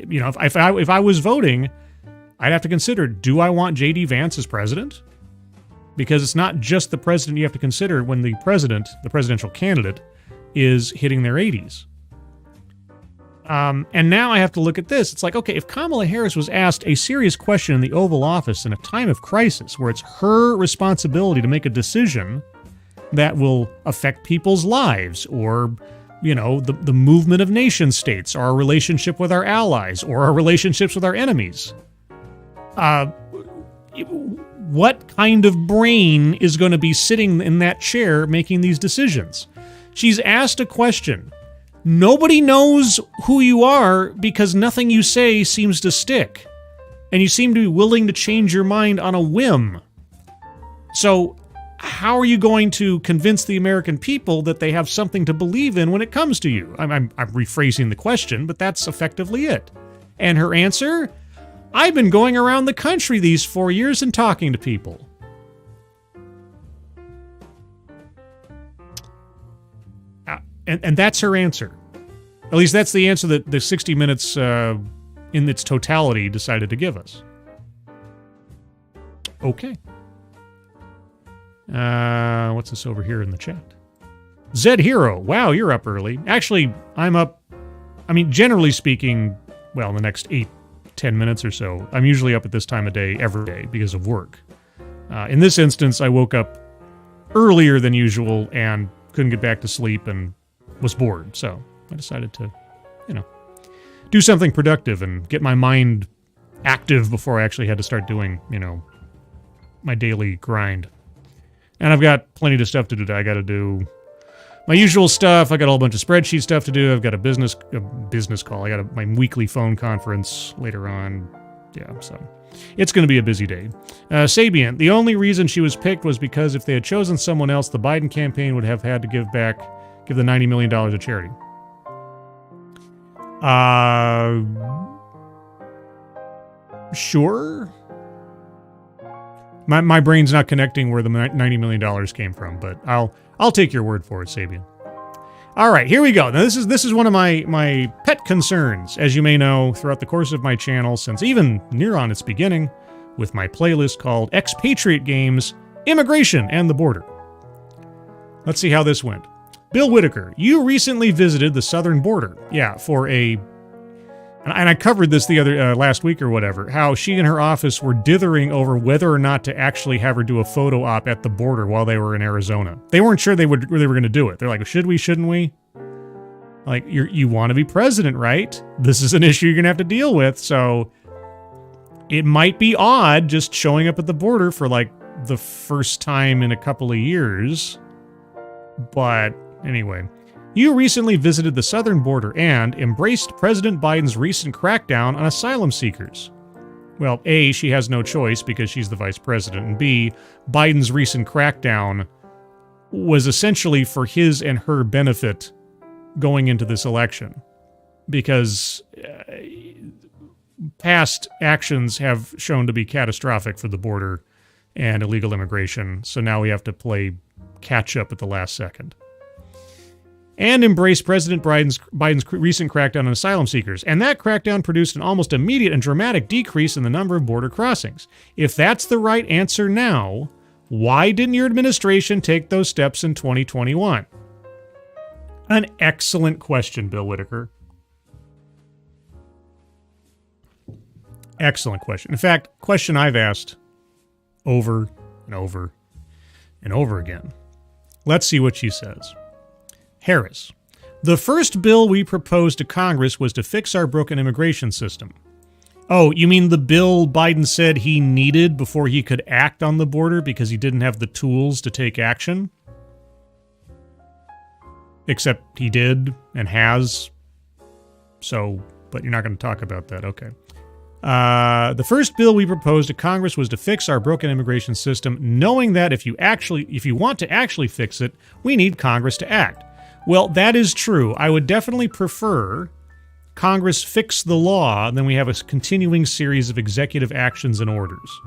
You know, if I was voting, I'd have to consider, do I want J.D. Vance as president? Because it's not just the president you have to consider when the president, the presidential candidate, is hitting their 80s. And now I have to look at this. It's like, okay, if Kamala Harris was asked a serious question in the Oval Office in a time of crisis where it's her responsibility to make a decision that will affect people's lives or, you know, the movement of nation states or our relationship with our allies or our relationships with our enemies, what kind of brain is going to be sitting in that chair making these decisions? She's asked a question. Nobody knows who you are because nothing you say seems to stick. And you seem to be willing to change your mind on a whim. So how are you going to convince the American people that they have something to believe in when it comes to you? I'm rephrasing the question, but that's effectively it. And her answer? I've been going around the country these 4 years and talking to people. And that's her answer. At least that's the answer that the 60 Minutes in its totality decided to give us. Okay. What's this over here in the chat? Zed Hero. Wow, you're up early. Actually, I'm up, generally speaking, well, in the next 8 10 minutes or so. I'm usually up at this time of day every day because of work. In this instance, I woke up earlier than usual and couldn't get back to sleep and was bored. So I decided to, do something productive and get my mind active before I actually had to start doing, my daily grind. And I've got plenty of stuff to do today. I got to do my usual stuff. I got a whole bunch of spreadsheet stuff to do. I've got a business call. I got my weekly phone conference later on. Yeah, so it's going to be a busy day. Sabian, the only reason she was picked was because if they had chosen someone else, the Biden campaign would have had to give the $90 million to charity. Sure. My brain's not connecting where the $90 million came from, but I'll take your word for it, Sabian. All right, here we go. Now, this is one of my pet concerns, as you may know, throughout the course of my channel, since even near on its beginning, with my playlist called Expatriate Games, Immigration and the Border. Let's see how this went. Bill Whitaker, you recently visited the southern border. Yeah, for and I covered this the other last week or whatever, how she and her office were dithering over whether or not to actually have her do a photo op at the border while they were in Arizona. They weren't sure they were going to do it. They're like, should we, shouldn't we? Like, you want to be president, right? This is an issue you're going to have to deal with, so it might be odd just showing up at the border for, like, the first time in a couple of years. But anyway, you recently visited the southern border and embraced President Biden's recent crackdown on asylum seekers. Well, A, she has no choice because she's the vice president, and B, Biden's recent crackdown was essentially for his and her benefit going into this election, because past actions have shown to be catastrophic for the border and illegal immigration, so now we have to play catch up at the last second. And embrace President Biden's recent crackdown on asylum seekers. And that crackdown produced an almost immediate and dramatic decrease in the number of border crossings. If that's the right answer now, why didn't your administration take those steps in 2021? An excellent question, Bill Whitaker. Excellent question. In fact, question I've asked over and over and over again. Let's see what she says. Harris, the first bill we proposed to Congress was to fix our broken immigration system. Oh, you mean the bill Biden said he needed before he could act on the border because he didn't have the tools to take action? Except he did and has. So, but you're not going to talk about that. Okay. The first bill we proposed to Congress was to fix our broken immigration system, knowing that if you want to actually fix it, we need Congress to act. Well, that is true. I would definitely prefer Congress fix the law than we have a continuing series of executive actions and orders.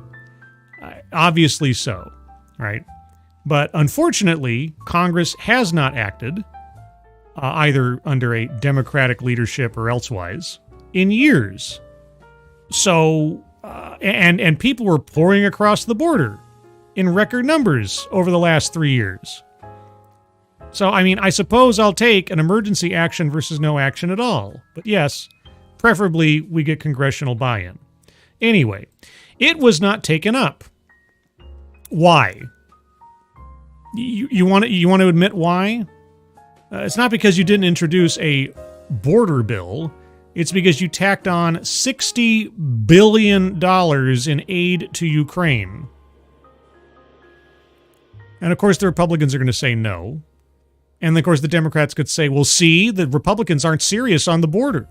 Obviously so, right? But unfortunately, Congress has not acted, either under a Democratic leadership or elsewise, in years. So, and people were pouring across the border in record numbers over the last 3 years. So, I mean, I suppose I'll take an emergency action versus no action at all. But yes, preferably we get congressional buy-in. Anyway, it was not taken up. Why? You want to admit why? It's not because you didn't introduce a border bill. It's because you tacked on $60 billion in aid to Ukraine. And of course, the Republicans are going to say no. And of course, the Democrats could say, well, see, the Republicans aren't serious on the border.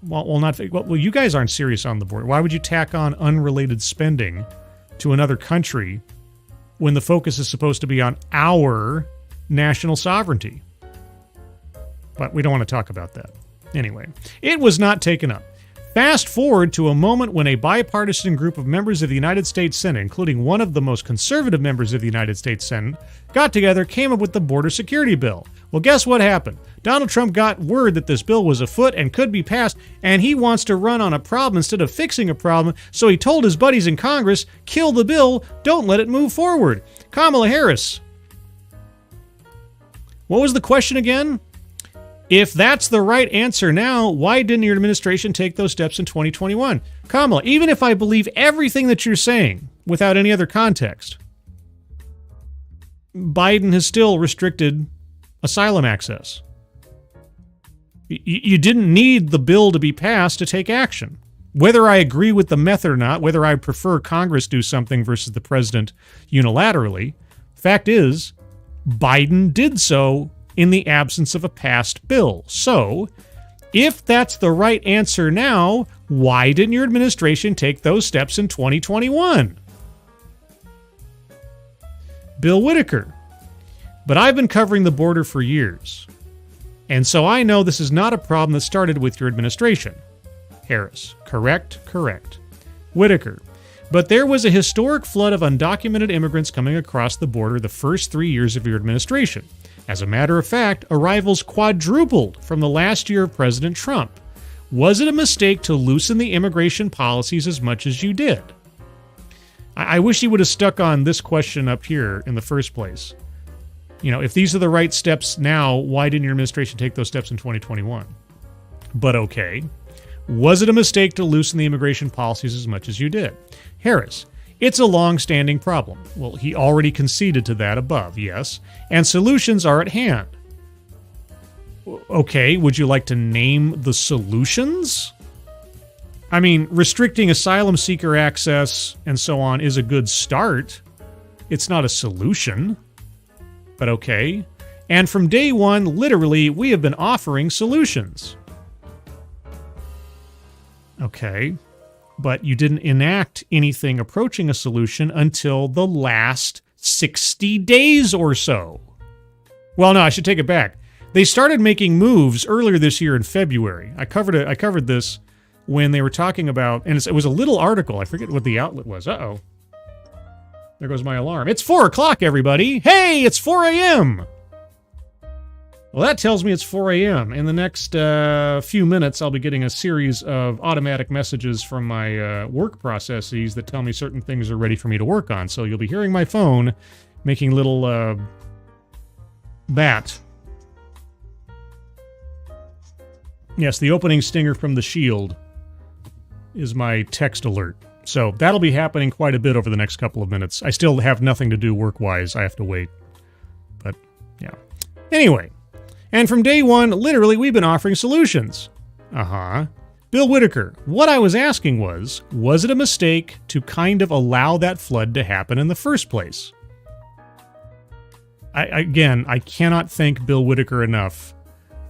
Well, you guys aren't serious on the border. Why would you tack on unrelated spending to another country when the focus is supposed to be on our national sovereignty? But we don't want to talk about that. Anyway, it was not taken up. Fast forward to a moment when a bipartisan group of members of the United States Senate, including one of the most conservative members of the United States Senate, got together, came up with the border security bill. Well, guess what happened? Donald Trump got word that this bill was afoot and could be passed, and he wants to run on a problem instead of fixing a problem, so he told his buddies in Congress, kill the bill, don't let it move forward. Kamala Harris. What was the question again? If that's the right answer now, why didn't your administration take those steps in 2021? Kamala, even if I believe everything that you're saying without any other context, Biden has still restricted asylum access. You didn't need the bill to be passed to take action. Whether I agree with the method or not, whether I prefer Congress do something versus the president unilaterally, fact is, Biden did so in the absence of a passed bill. So, if that's the right answer now, why didn't your administration take those steps in 2021? Bill Whitaker. But I've been covering the border for years, and so I know this is not a problem that started with your administration. Harris. Correct. Whitaker. But there was a historic flood of undocumented immigrants coming across the border the first 3 years of your administration. As a matter of fact, arrivals quadrupled from the last year of President Trump. Was it a mistake to loosen the immigration policies as much as you did? I wish he would have stuck on this question up here in the first place. You know, if these are the right steps now, why didn't your administration take those steps in 2021? But okay. Was it a mistake to loosen the immigration policies as much as you did? Harris. It's a long-standing problem. Well, he already conceded to that above, yes. And solutions are at hand. Okay, would you like to name the solutions? I mean, restricting asylum seeker access and so on is a good start. It's not a solution. But okay. And from day one, literally, we have been offering solutions. Okay. But you didn't enact anything approaching a solution until the last 60 days or so. Well, no, I should take it back. They started making moves earlier this year in February. I covered this when they were talking about, and it was a little article. I forget what the outlet was. Uh-oh. There goes my alarm. It's 4 o'clock, everybody. Hey, it's 4 a.m. Well, that tells me it's 4 a.m. In the next few minutes, I'll be getting a series of automatic messages from my work processes that tell me certain things are ready for me to work on. So you'll be hearing my phone making little bat. Yes, the opening stinger from The Shield is my text alert. So that'll be happening quite a bit over the next couple of minutes. I still have nothing to do work-wise. I have to wait. But, yeah. Anyway. And from day one, literally, we've been offering solutions. Bill Whitaker, what I was asking was it a mistake to kind of allow that flood to happen in the first place? I cannot thank Bill Whitaker enough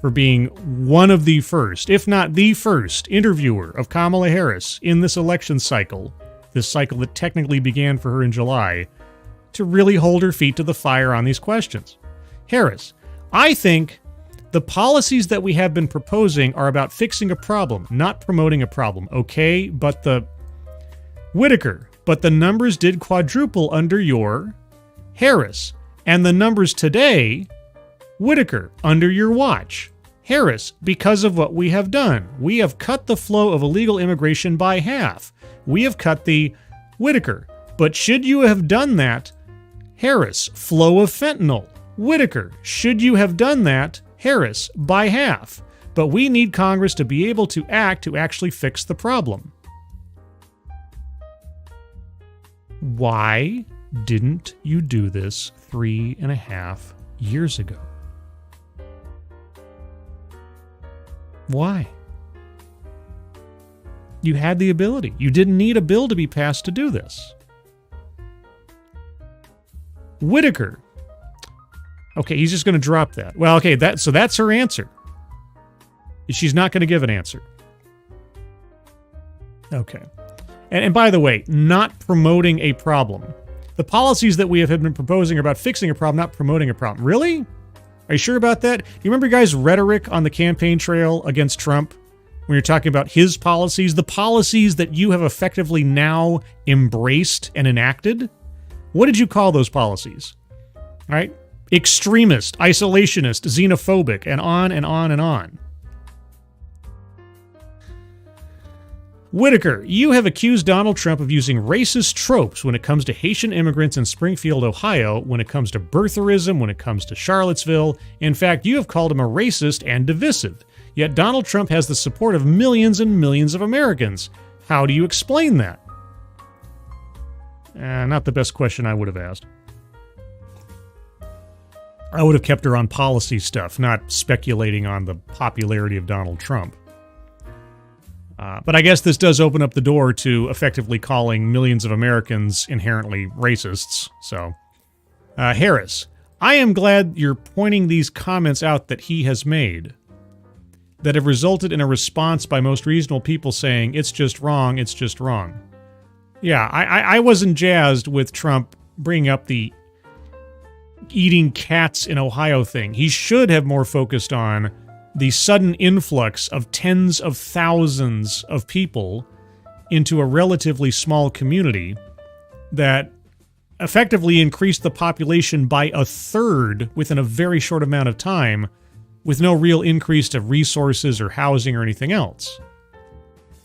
for being one of the first, if not the first, interviewer of Kamala Harris in this election cycle, this cycle that technically began for her in July, to really hold her feet to the fire on these questions. Harris, I think the policies that we have been proposing are about fixing a problem, not promoting a problem, okay? But Whitaker, but the numbers did quadruple under your Harris. And the numbers today, Whitaker, under your watch. Harris, because of what we have done. We have cut the flow of illegal immigration by half. We have cut the Whitaker. But should you have done that, Harris, flow of fentanyl. Whitaker, should you have done that, Harris, by half. But we need Congress to be able to act to actually fix the problem. Why didn't you do this 3.5 years ago? Why? You had the ability. You didn't need a bill to be passed to do this. Whitaker. Okay, he's just going to drop that. Well, okay, so that's her answer. She's not going to give an answer. Okay. And by the way, not promoting a problem. The policies that we have been proposing are about fixing a problem, not promoting a problem. Really? Are you sure about that? You remember guys' rhetoric on the campaign trail against Trump? When you're talking about his policies, the policies that you have effectively now embraced and enacted? What did you call those policies? All right? Extremist, isolationist, xenophobic, and on and on and on. Whitaker, you have accused Donald Trump of using racist tropes when it comes to Haitian immigrants in Springfield, Ohio, when it comes to birtherism, when it comes to Charlottesville. In fact, you have called him a racist and divisive. Yet Donald Trump has the support of millions and millions of Americans. How do you explain that? Not the best question I would have asked. I would have kept her on policy stuff, not speculating on the popularity of Donald Trump. But I guess this does open up the door to effectively calling millions of Americans inherently racists. So, Harris, I am glad you're pointing these comments out that he has made that have resulted in a response by most reasonable people saying, it's just wrong, it's just wrong. Yeah, I wasn't jazzed with Trump bringing up the eating cats in Ohio thing. He should have more focused on the sudden influx of tens of thousands of people into a relatively small community that effectively increased the population by a third within a very short amount of time with no real increase to resources or housing or anything else.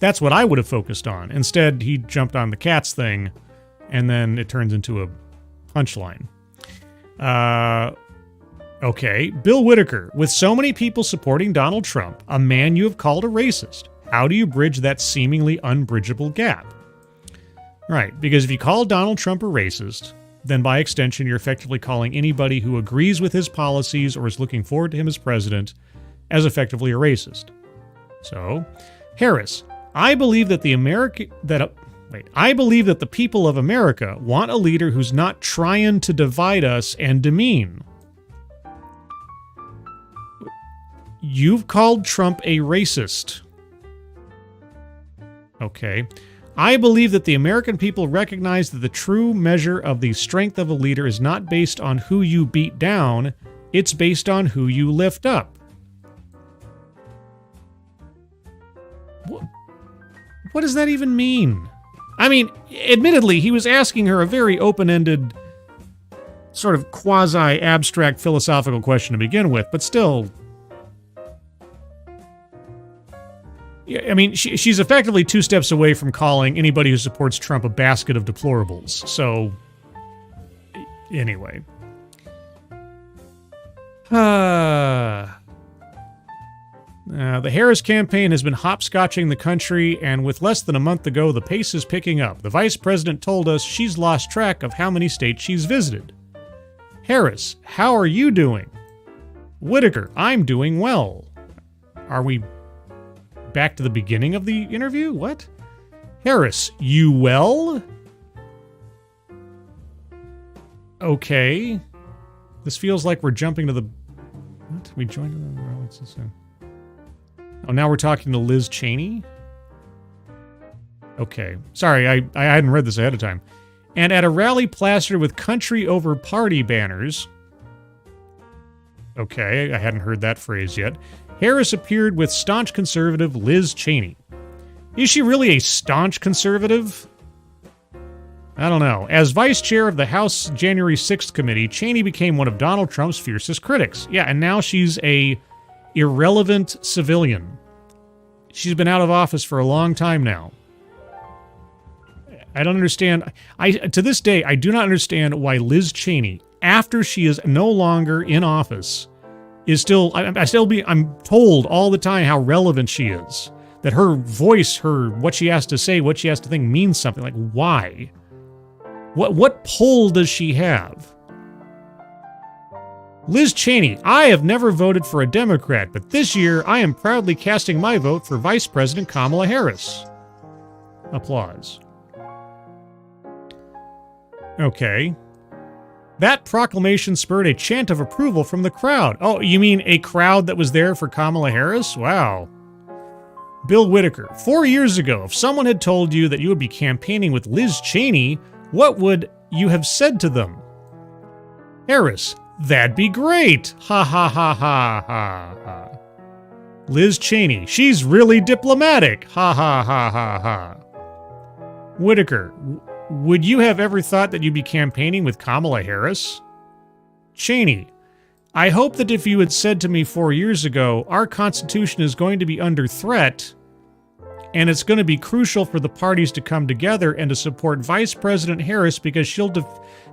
That's what I would have focused on. Instead, he jumped on the cats thing, and then it turns into a punchline. Okay, Bill Whitaker, with so many people supporting Donald Trump, a man you have called a racist, how do you bridge that seemingly unbridgeable gap? Right, because if you call Donald Trump a racist, then by extension you're effectively calling anybody who agrees with his policies or is looking forward to him as president as effectively a racist. So, Harris, I believe that the people of America want a leader who's not trying to divide us and demean. You've called Trump a racist. Okay. I believe that the American people recognize that the true measure of the strength of a leader is not based on who you beat down, it's based on who you lift up. What does that even mean? I mean, admittedly, he was asking her a very open-ended, sort of quasi-abstract philosophical question to begin with, but still... Yeah, I mean, she's effectively 2 steps away from calling anybody who supports Trump a basket of deplorables. So, anyway. The Harris campaign has been hopscotching the country, and with less than a month to go, the pace is picking up. The vice president told us she's lost track of how many states she's visited. Harris, how are you doing? Whitaker, I'm doing well. Are we back to the beginning of the interview? What? Harris, you well? Okay. This feels like we're jumping to the... What? We joined... What's this? Oh, now we're talking to Liz Cheney? Okay. Sorry, I hadn't read this ahead of time. And at a rally plastered with country over party banners... Okay, I hadn't heard that phrase yet. Harris appeared with staunch conservative Liz Cheney. Is she really a staunch conservative? I don't know. As vice chair of the House January 6th committee, Cheney became one of Donald Trump's fiercest critics. Yeah, and now she's a irrelevant civilian. She's been out of office for a long time now. I don't understand. To this day, I do not understand why Liz Cheney, after she is no longer in office, is still, I'm told all the time how relevant she is. That her voice, what she has to say, what she has to think means something. Like, why? What pull does she have? Liz Cheney, I have never voted for a Democrat, but this year I am proudly casting my vote for Vice President Kamala Harris. Applause. Okay. That proclamation spurred a chant of approval from the crowd. Oh, you mean a crowd that was there for Kamala Harris? Wow. Bill Whitaker, 4 years ago, if someone had told you that you would be campaigning with Liz Cheney, what would you have said to them? Harris, that'd be great. Ha ha ha ha ha ha. Liz Cheney, she's really diplomatic. Ha ha ha ha ha. Whitaker, would you have ever thought that you'd be campaigning with Kamala Harris? Cheney, I hope that if you had said to me 4 years ago, our Constitution is going to be under threat, and it's going to be crucial for the parties to come together and to support Vice President Harris because she'll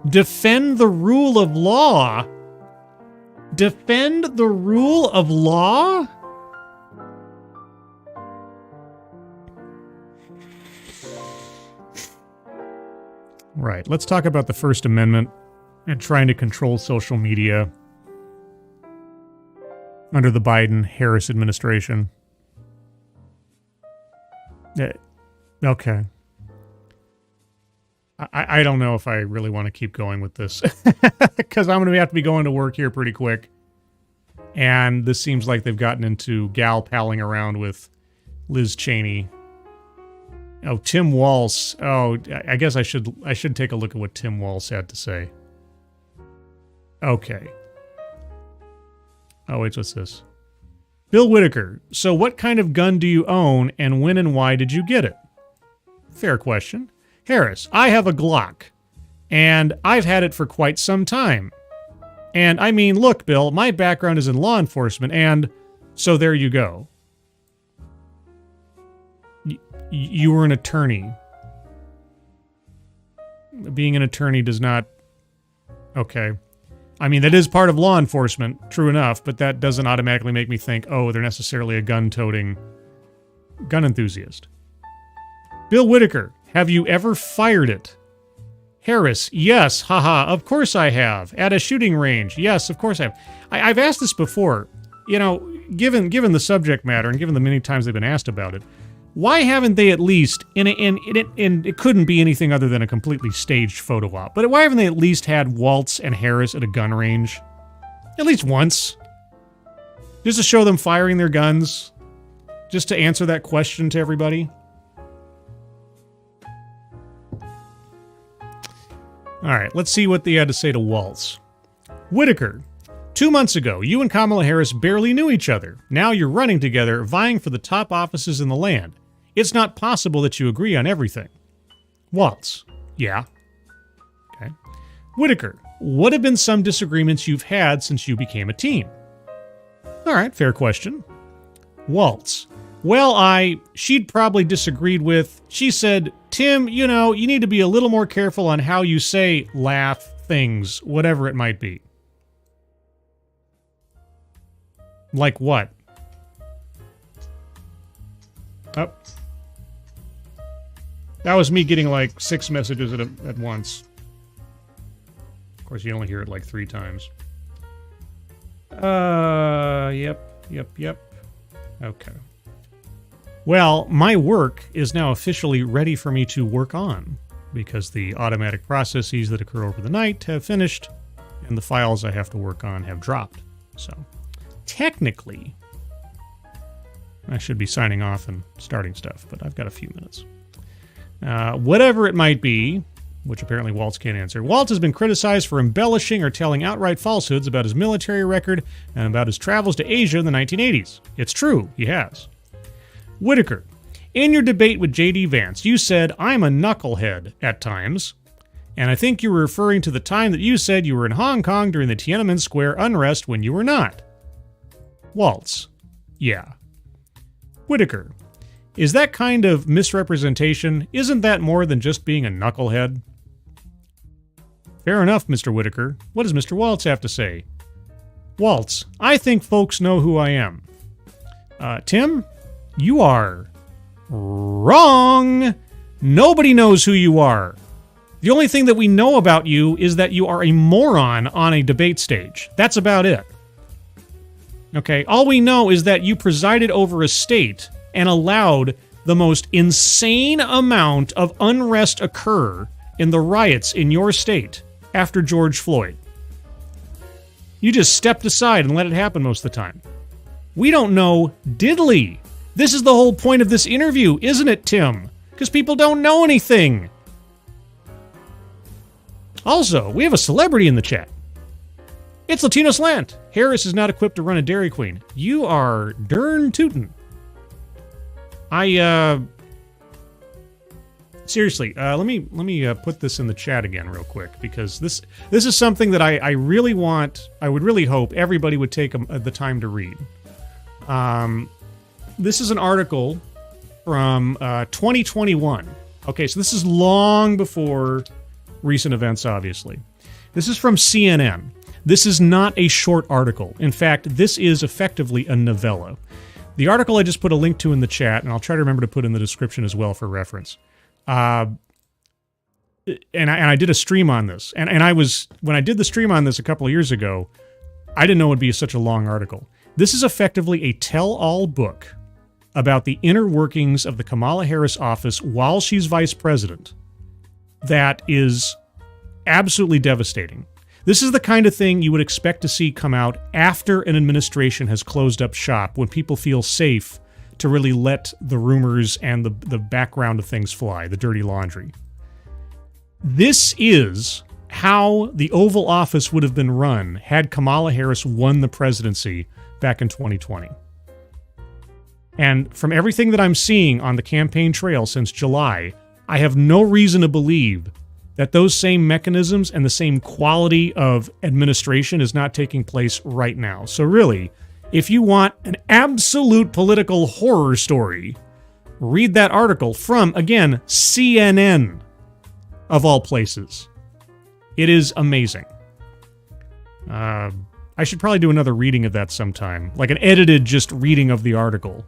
defend the rule of law. Defend the rule of law? Right. Let's talk about the First Amendment and trying to control social media under the Biden-Harris administration. Okay. I don't know if I really want to keep going with this because I'm going to have to be going to work here pretty quick. And this seems like they've gotten into gal palling around with Liz Cheney. Oh, Tim Walz. Oh, I guess I should take a look at what Tim Walz had to say. Okay. Oh, wait, what's this? Bill Whitaker. So what kind of gun do you own, and when and why did you get it? Fair question. Harris. I have a Glock, and I've had it for quite some time. And I mean, look, Bill, my background is in law enforcement, and so there you go. You were an attorney. Being an attorney does not... Okay. I mean, that is part of law enforcement, true enough, but that doesn't automatically make me think, oh, they're necessarily a gun-toting gun enthusiast. Bill Whitaker, have you ever fired it? Harris, yes, haha, of course I have. At a shooting range, yes, of course I have. I've asked this before. You know, given the subject matter and given the many times they've been asked about it, why haven't they at least, and it couldn't be anything other than a completely staged photo op, but why haven't they at least had Waltz and Harris at a gun range? At least once. Just to show them firing their guns. Just to answer that question to everybody. Alright, let's see what they had to say to Waltz. Whitaker. 2 months ago, you and Kamala Harris barely knew each other. Now you're running together, vying for the top offices in the land. It's not possible that you agree on everything. Waltz. Yeah. Okay. Whitaker. What have been some disagreements you've had since you became a team? All right, fair question. Waltz. Well, she'd probably disagreed with, she said, Tim, you know, you need to be a little more careful on how you say laugh, things, whatever it might be. Like what? Oh. That was me getting like 6 messages at once. Of course, you only hear it like 3 times. Yep. Okay. Well, my work is now officially ready for me to work on because the automatic processes that occur over the night have finished and the files I have to work on have dropped. So, technically, I should be signing off and starting stuff, but I've got a few minutes. Whatever it might be, which apparently Waltz can't answer, Waltz has been criticized for embellishing or telling outright falsehoods about his military record and about his travels to Asia in the 1980s. It's true, he has. Whitaker, in your debate with J.D. Vance, you said, I'm a knucklehead at times, and I think you were referring to the time that you said you were in Hong Kong during the Tiananmen Square unrest when you were not. Waltz, yeah. Whitaker, is that kind of misrepresentation, isn't that more than just being a knucklehead? Fair enough, Mr. Whitaker. What does Mr. Waltz have to say? Waltz, I think folks know who I am. Tim, you are wrong. Nobody knows who you are. The only thing that we know about you is that you are a moron on a debate stage. That's about it. Okay, all we know is that you presided over a state and allowed the most insane amount of unrest occur in the riots in your state after George Floyd. You just stepped aside and let it happen most of the time. We don't know diddly. This is the whole point of this interview, isn't it, Tim? Because people don't know anything. Also, we have a celebrity in the chat. It's Latino Slant. Harris is not equipped to run a Dairy Queen. You are darn tootin'. Seriously, let me put this in the chat again real quick, because this is something that I really want, I would really hope everybody would take the time to read. This is an article from 2021. Okay, so this is long before recent events, obviously. This is from CNN. This is not a short article. In fact, this is effectively a novella. The article I just put a link to in the chat, and I'll try to remember to put in the description as well for reference. And I did a stream on this. And when I did the stream on this a couple of years ago, I didn't know it would be such a long article. This is effectively a tell-all book about the inner workings of the Kamala Harris office while she's vice president that is absolutely devastating. This is the kind of thing you would expect to see come out after an administration has closed up shop, when people feel safe to really let the rumors and the background of things fly, the dirty laundry. This is how the Oval Office would have been run had Kamala Harris won the presidency back in 2020. And from everything that I'm seeing on the campaign trail since July, I have no reason to believe that those same mechanisms and the same quality of administration is not taking place right now. So really, if you want an absolute political horror story, read that article from, again, CNN, of all places. It is amazing. I should probably do another reading of that sometime, like an edited just reading of the article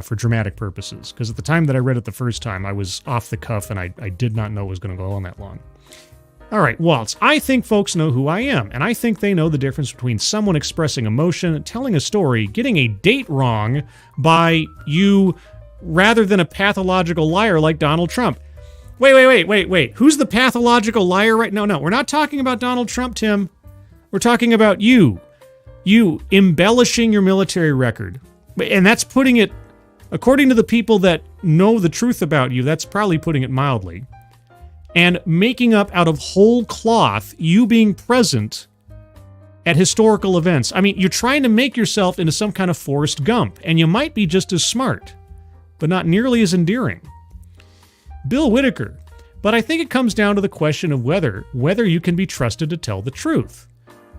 for dramatic purposes, because at the time that I read it the first time, I was off the cuff and I did not know it was going to go on that long. All right, Waltz, I think folks know who I am, and I think they know the difference between someone expressing emotion, telling a story, getting a date wrong by you, rather than a pathological liar like Donald Trump. Wait. Who's the pathological liar right now? No, we're not talking about Donald Trump, Tim. We're talking about you. You embellishing your military record. And that's putting it, according to the people that know the truth about you, that's probably putting it mildly. And making up out of whole cloth you being present at historical events. I mean, you're trying to make yourself into some kind of Forrest Gump, and you might be just as smart, but not nearly as endearing. Bill Whitaker. But I think it comes down to the question of whether you can be trusted to tell the truth.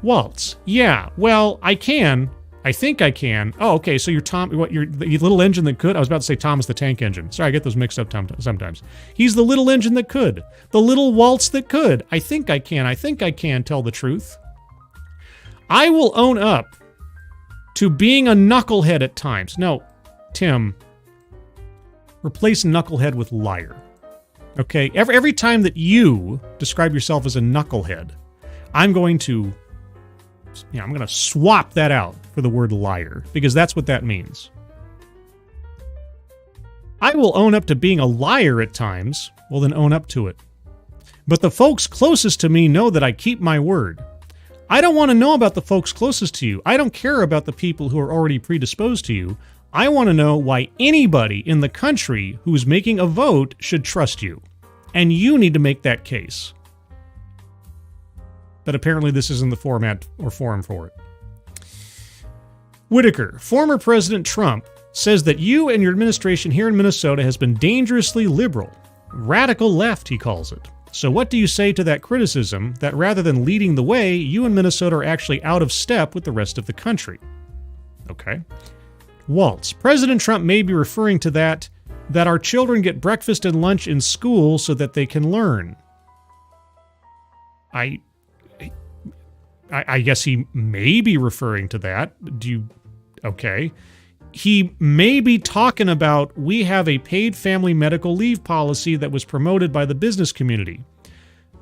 Waltz. Yeah, well, I can. I think I can. Oh, okay, so you're the little engine that could? I was about to say Thomas the Tank Engine. Sorry, I get those mixed up sometimes. He's the little engine that could. The little waltz that could. I think I can tell the truth. I will own up to being a knucklehead at times. No, Tim, replace knucklehead with liar. Okay? Every time that you describe yourself as a knucklehead, I'm going to swap that out for the word liar, because that's what that means. I will own up to being a liar at times. Well, then own up to it. But the folks closest to me know that I keep my word. I don't want to know about the folks closest to you. I don't care about the people who are already predisposed to you. I want to know why anybody in the country who's making a vote should trust you. And you need to make that case. But apparently this isn't the format or forum for it. Whitaker, former President Trump, says that you and your administration here in Minnesota has been dangerously liberal. Radical left, he calls it. So what do you say to that criticism that rather than leading the way, you and Minnesota are actually out of step with the rest of the country? Okay. Waltz, President Trump may be referring to that our children get breakfast and lunch in school so that they can learn. I guess he may be referring to that. Okay. He may be talking about we have a paid family medical leave policy that was promoted by the business community.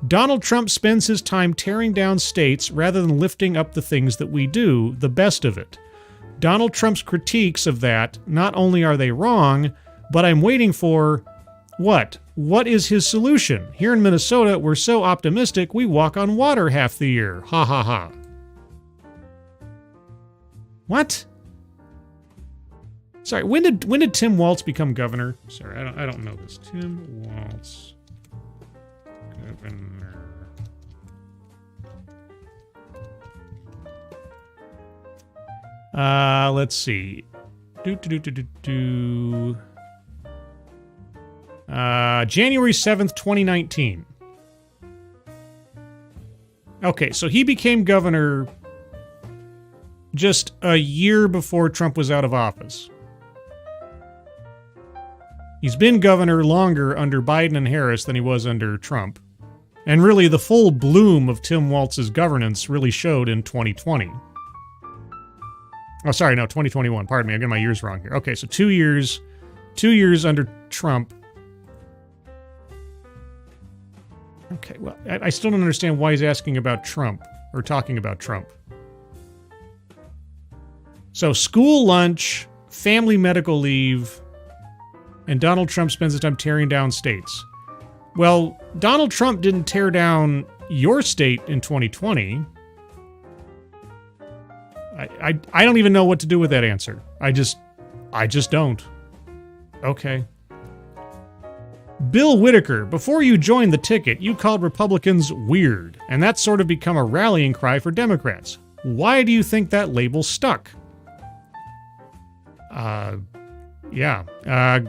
Donald Trump spends his time tearing down states rather than lifting up the things that we do, the best of it. Donald Trump's critiques of that, not only are they wrong, but I'm waiting for what? What is his solution? Here in Minnesota, we're so optimistic we walk on water half the year. Ha ha ha. What? Sorry, when did Tim Waltz become governor? Sorry, I don't know this. Tim Waltz, governor. Let's see. January 7th, 2019. Okay, so he became governor just a year before Trump was out of office. He's been governor longer under Biden and Harris than he was under Trump. And really, the full bloom of Tim Walz's governance really showed in 2020. Oh, sorry, no, 2021. Pardon me, I got my years wrong here. Okay, so 2 years under Trump. Okay, well, I still don't understand why he's asking about Trump, or talking about Trump. So, school lunch, family medical leave, and Donald Trump spends his time tearing down states. Well, Donald Trump didn't tear down your state in 2020. I don't even know what to do with that answer. I just don't. Okay. Bill Whitaker, before you joined the ticket, you called Republicans weird, and that's sort of become a rallying cry for Democrats. Why do you think that label stuck?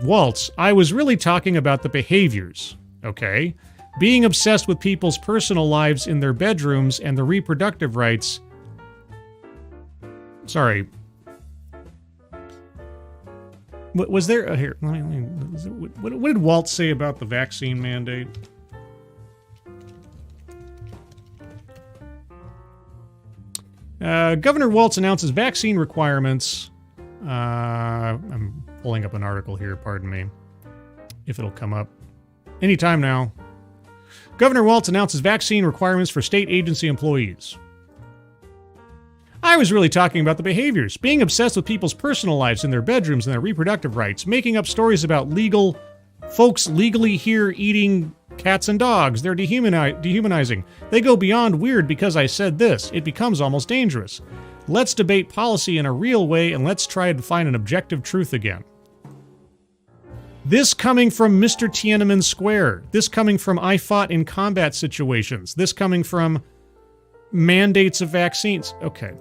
Waltz, I was really talking about the behaviors, okay? Being obsessed with people's personal lives in their bedrooms and the reproductive rights. Sorry. What was there? Here, what did Waltz say about the vaccine mandate? Governor Waltz announces vaccine requirements. I'm pulling up an article here, pardon me, if it'll come up. Anytime now. Governor Waltz announces vaccine requirements for state agency employees. I was really talking about the behaviors, being obsessed with people's personal lives in their bedrooms and their reproductive rights, making up stories about folks legally here eating cats and dogs. They're dehumanizing. They go beyond weird because I said this. It becomes almost dangerous. Let's debate policy in a real way and let's try to find an objective truth again. This coming from Mr. Tiananmen Square. This coming from I fought in combat situations. This coming from mandates of vaccines. Okay.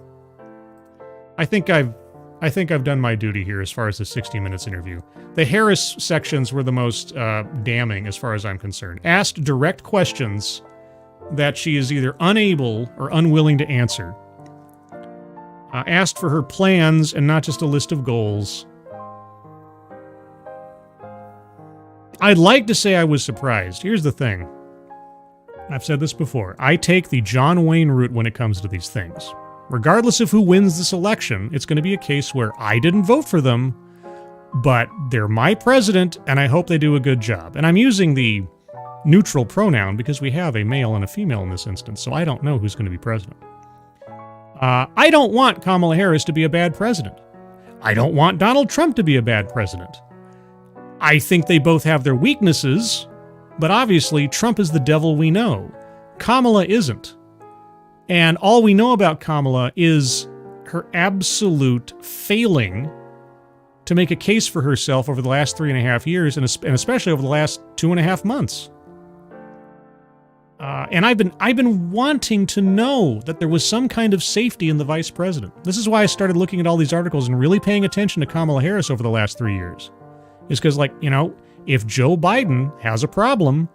I think I've done my duty here as far as the 60 Minutes interview. The Harris sections were the most damning as far as I'm concerned. Asked direct questions that she is either unable or unwilling to answer. Asked for her plans and not just a list of goals. I'd like to say I was surprised. Here's the thing. I've said this before. I take the John Wayne route when it comes to these things. Regardless of who wins this election, it's going to be a case where I didn't vote for them, but they're my president, and I hope they do a good job. And I'm using the neutral pronoun because we have a male and a female in this instance, so I don't know who's going to be president. I don't want Kamala Harris to be a bad president. I don't want Donald Trump to be a bad president. I think they both have their weaknesses, but obviously Trump is the devil we know. Kamala isn't. And all we know about Kamala is her absolute failing to make a case for herself over the last 3.5 years, and especially over the last 2.5 months. And I've been wanting to know that there was some kind of safety in the vice president. This is why I started looking at all these articles and really paying attention to Kamala Harris over the last 3 years. Is because, if Joe Biden has a problem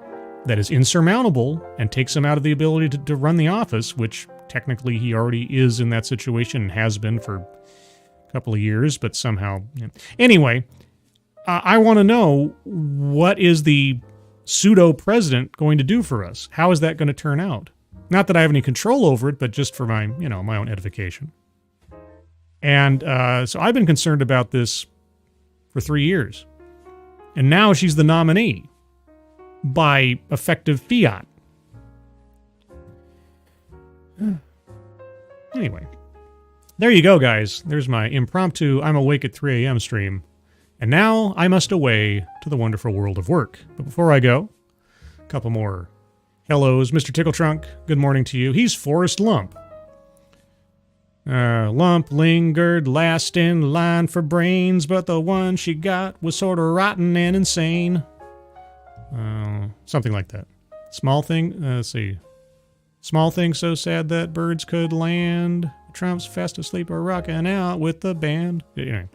that is insurmountable and takes him out of the ability to run the office, which technically he already is in that situation and has been for a couple of years, but somehow... Anyway, I want to know, what is the pseudo-president going to do for us? How is that going to turn out? Not that I have any control over it, but just for my own edification. And so I've been concerned about this for 3 years. And now she's the nominee by effective fiat. Anyway, there you go, guys. There's my impromptu I'm awake at 3 a.m. stream. And now I must away to the wonderful world of work. But before I go, a couple more hellos. Mr. Tickletrunk, good morning to you. He's Forrest Lump. Lump lingered last in line for brains, but the one she got was sort of rotten and insane. Something like that. Small thing, let's see. Small thing so sad that birds could land. Trump's fast asleep or rocking out with the band. Anyway.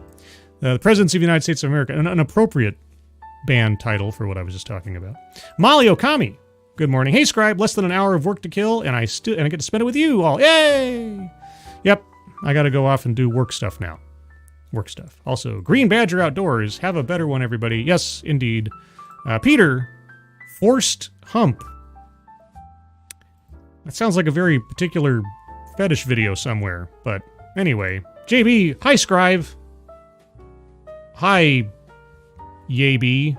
The Presidency of the United States of America, an appropriate band title for what I was just talking about. Molly Okami, good morning. Hey, Scribe, less than an hour of work to kill, and I get to spend it with you all. Yay! Yep, I got to go off and do work stuff now. work stuff. Also, Green Badger Outdoors. Have a better one, everybody. Yes, indeed. Peter, forced hump. That sounds like a very particular fetish video somewhere. But anyway, JB, hi Scribe. Hi, Yaby.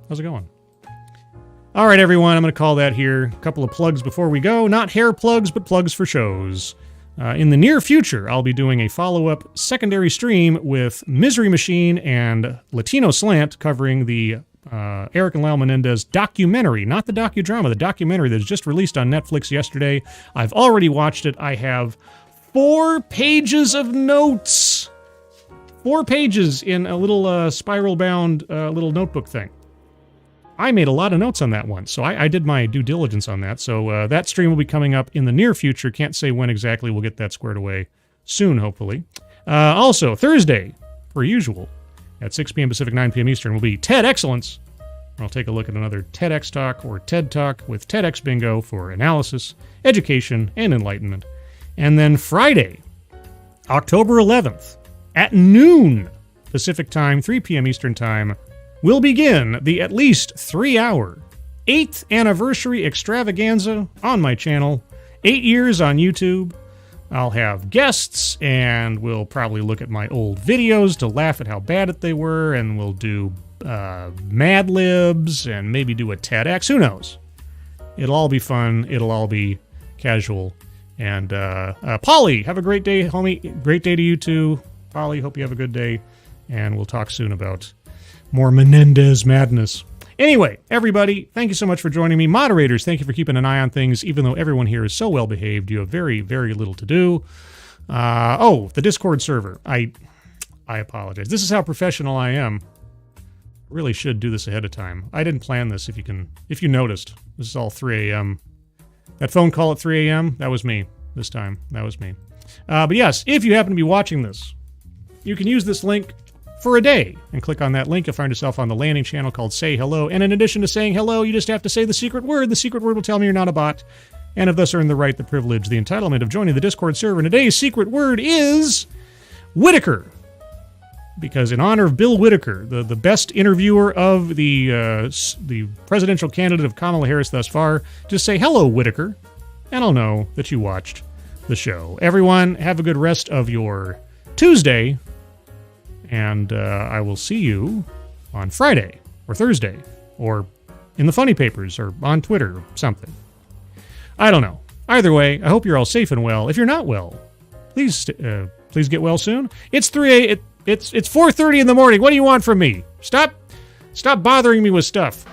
How's it going? All right, everyone, I'm going to call that here. A couple of plugs before we go. Not hair plugs, but plugs for shows. In the near future, I'll be doing a follow-up secondary stream with Misery Machine and Latino Slant covering the Eric and Lyle Menendez documentary, not the docudrama, the documentary that was just released on Netflix yesterday. I've already watched it. I have 4 pages of notes. 4 pages in a little spiral-bound little notebook thing. I made a lot of notes on that one, so I did my due diligence on that. So that stream will be coming up in the near future. Can't say when exactly. We'll get that squared away soon, hopefully. Also, Thursday, per usual, at 6 p.m. Pacific, 9 p.m. Eastern, will be TED Excellence. I'll take a look at another TEDx talk or TED Talk with TEDx Bingo for analysis, education, and enlightenment. And then Friday, October 11th, at noon Pacific Time, 3 p.m. Eastern Time, we'll begin the at least 3-hour 8th anniversary extravaganza on my channel. 8 years on YouTube. I'll have guests, and we'll probably look at my old videos to laugh at how bad they were, and we'll do Mad Libs, and maybe do a TEDx. Who knows? It'll all be fun. It'll all be casual. And Polly, have a great day, homie. Great day to you too. Polly, hope you have a good day. And we'll talk soon about more Menendez madness. Anyway, everybody, thank you so much for joining me. Moderators, thank you for keeping an eye on things. Even though everyone here is so well behaved, you have very, very little to do. The Discord server. I apologize. This is how professional I am. I really should do this ahead of time. I didn't plan this, if you noticed. This is all 3 a.m. That phone call at 3 a.m., that was me this time. That was me. But yes, if you happen to be watching this, you can use this link for a day and click on that link. You'll find yourself on the landing channel called Say Hello. And in addition to saying hello, you just have to say the secret word. The secret word will tell me you're not a bot, and have thus earned the right, the privilege, the entitlement of joining the Discord server. And today's secret word is Whitaker. Because in honor of Bill Whitaker, the best interviewer of the presidential candidate of Kamala Harris thus far, just say hello, Whitaker, and I'll know that you watched the show. Everyone, have a good rest of your Tuesday. And I will see you on Friday, or Thursday, or in the funny papers, or on Twitter, or something. I don't know. Either way, I hope you're all safe and well. If you're not well, please get well soon. It's 4:30 in the morning. What do you want from me? Stop bothering me with stuff.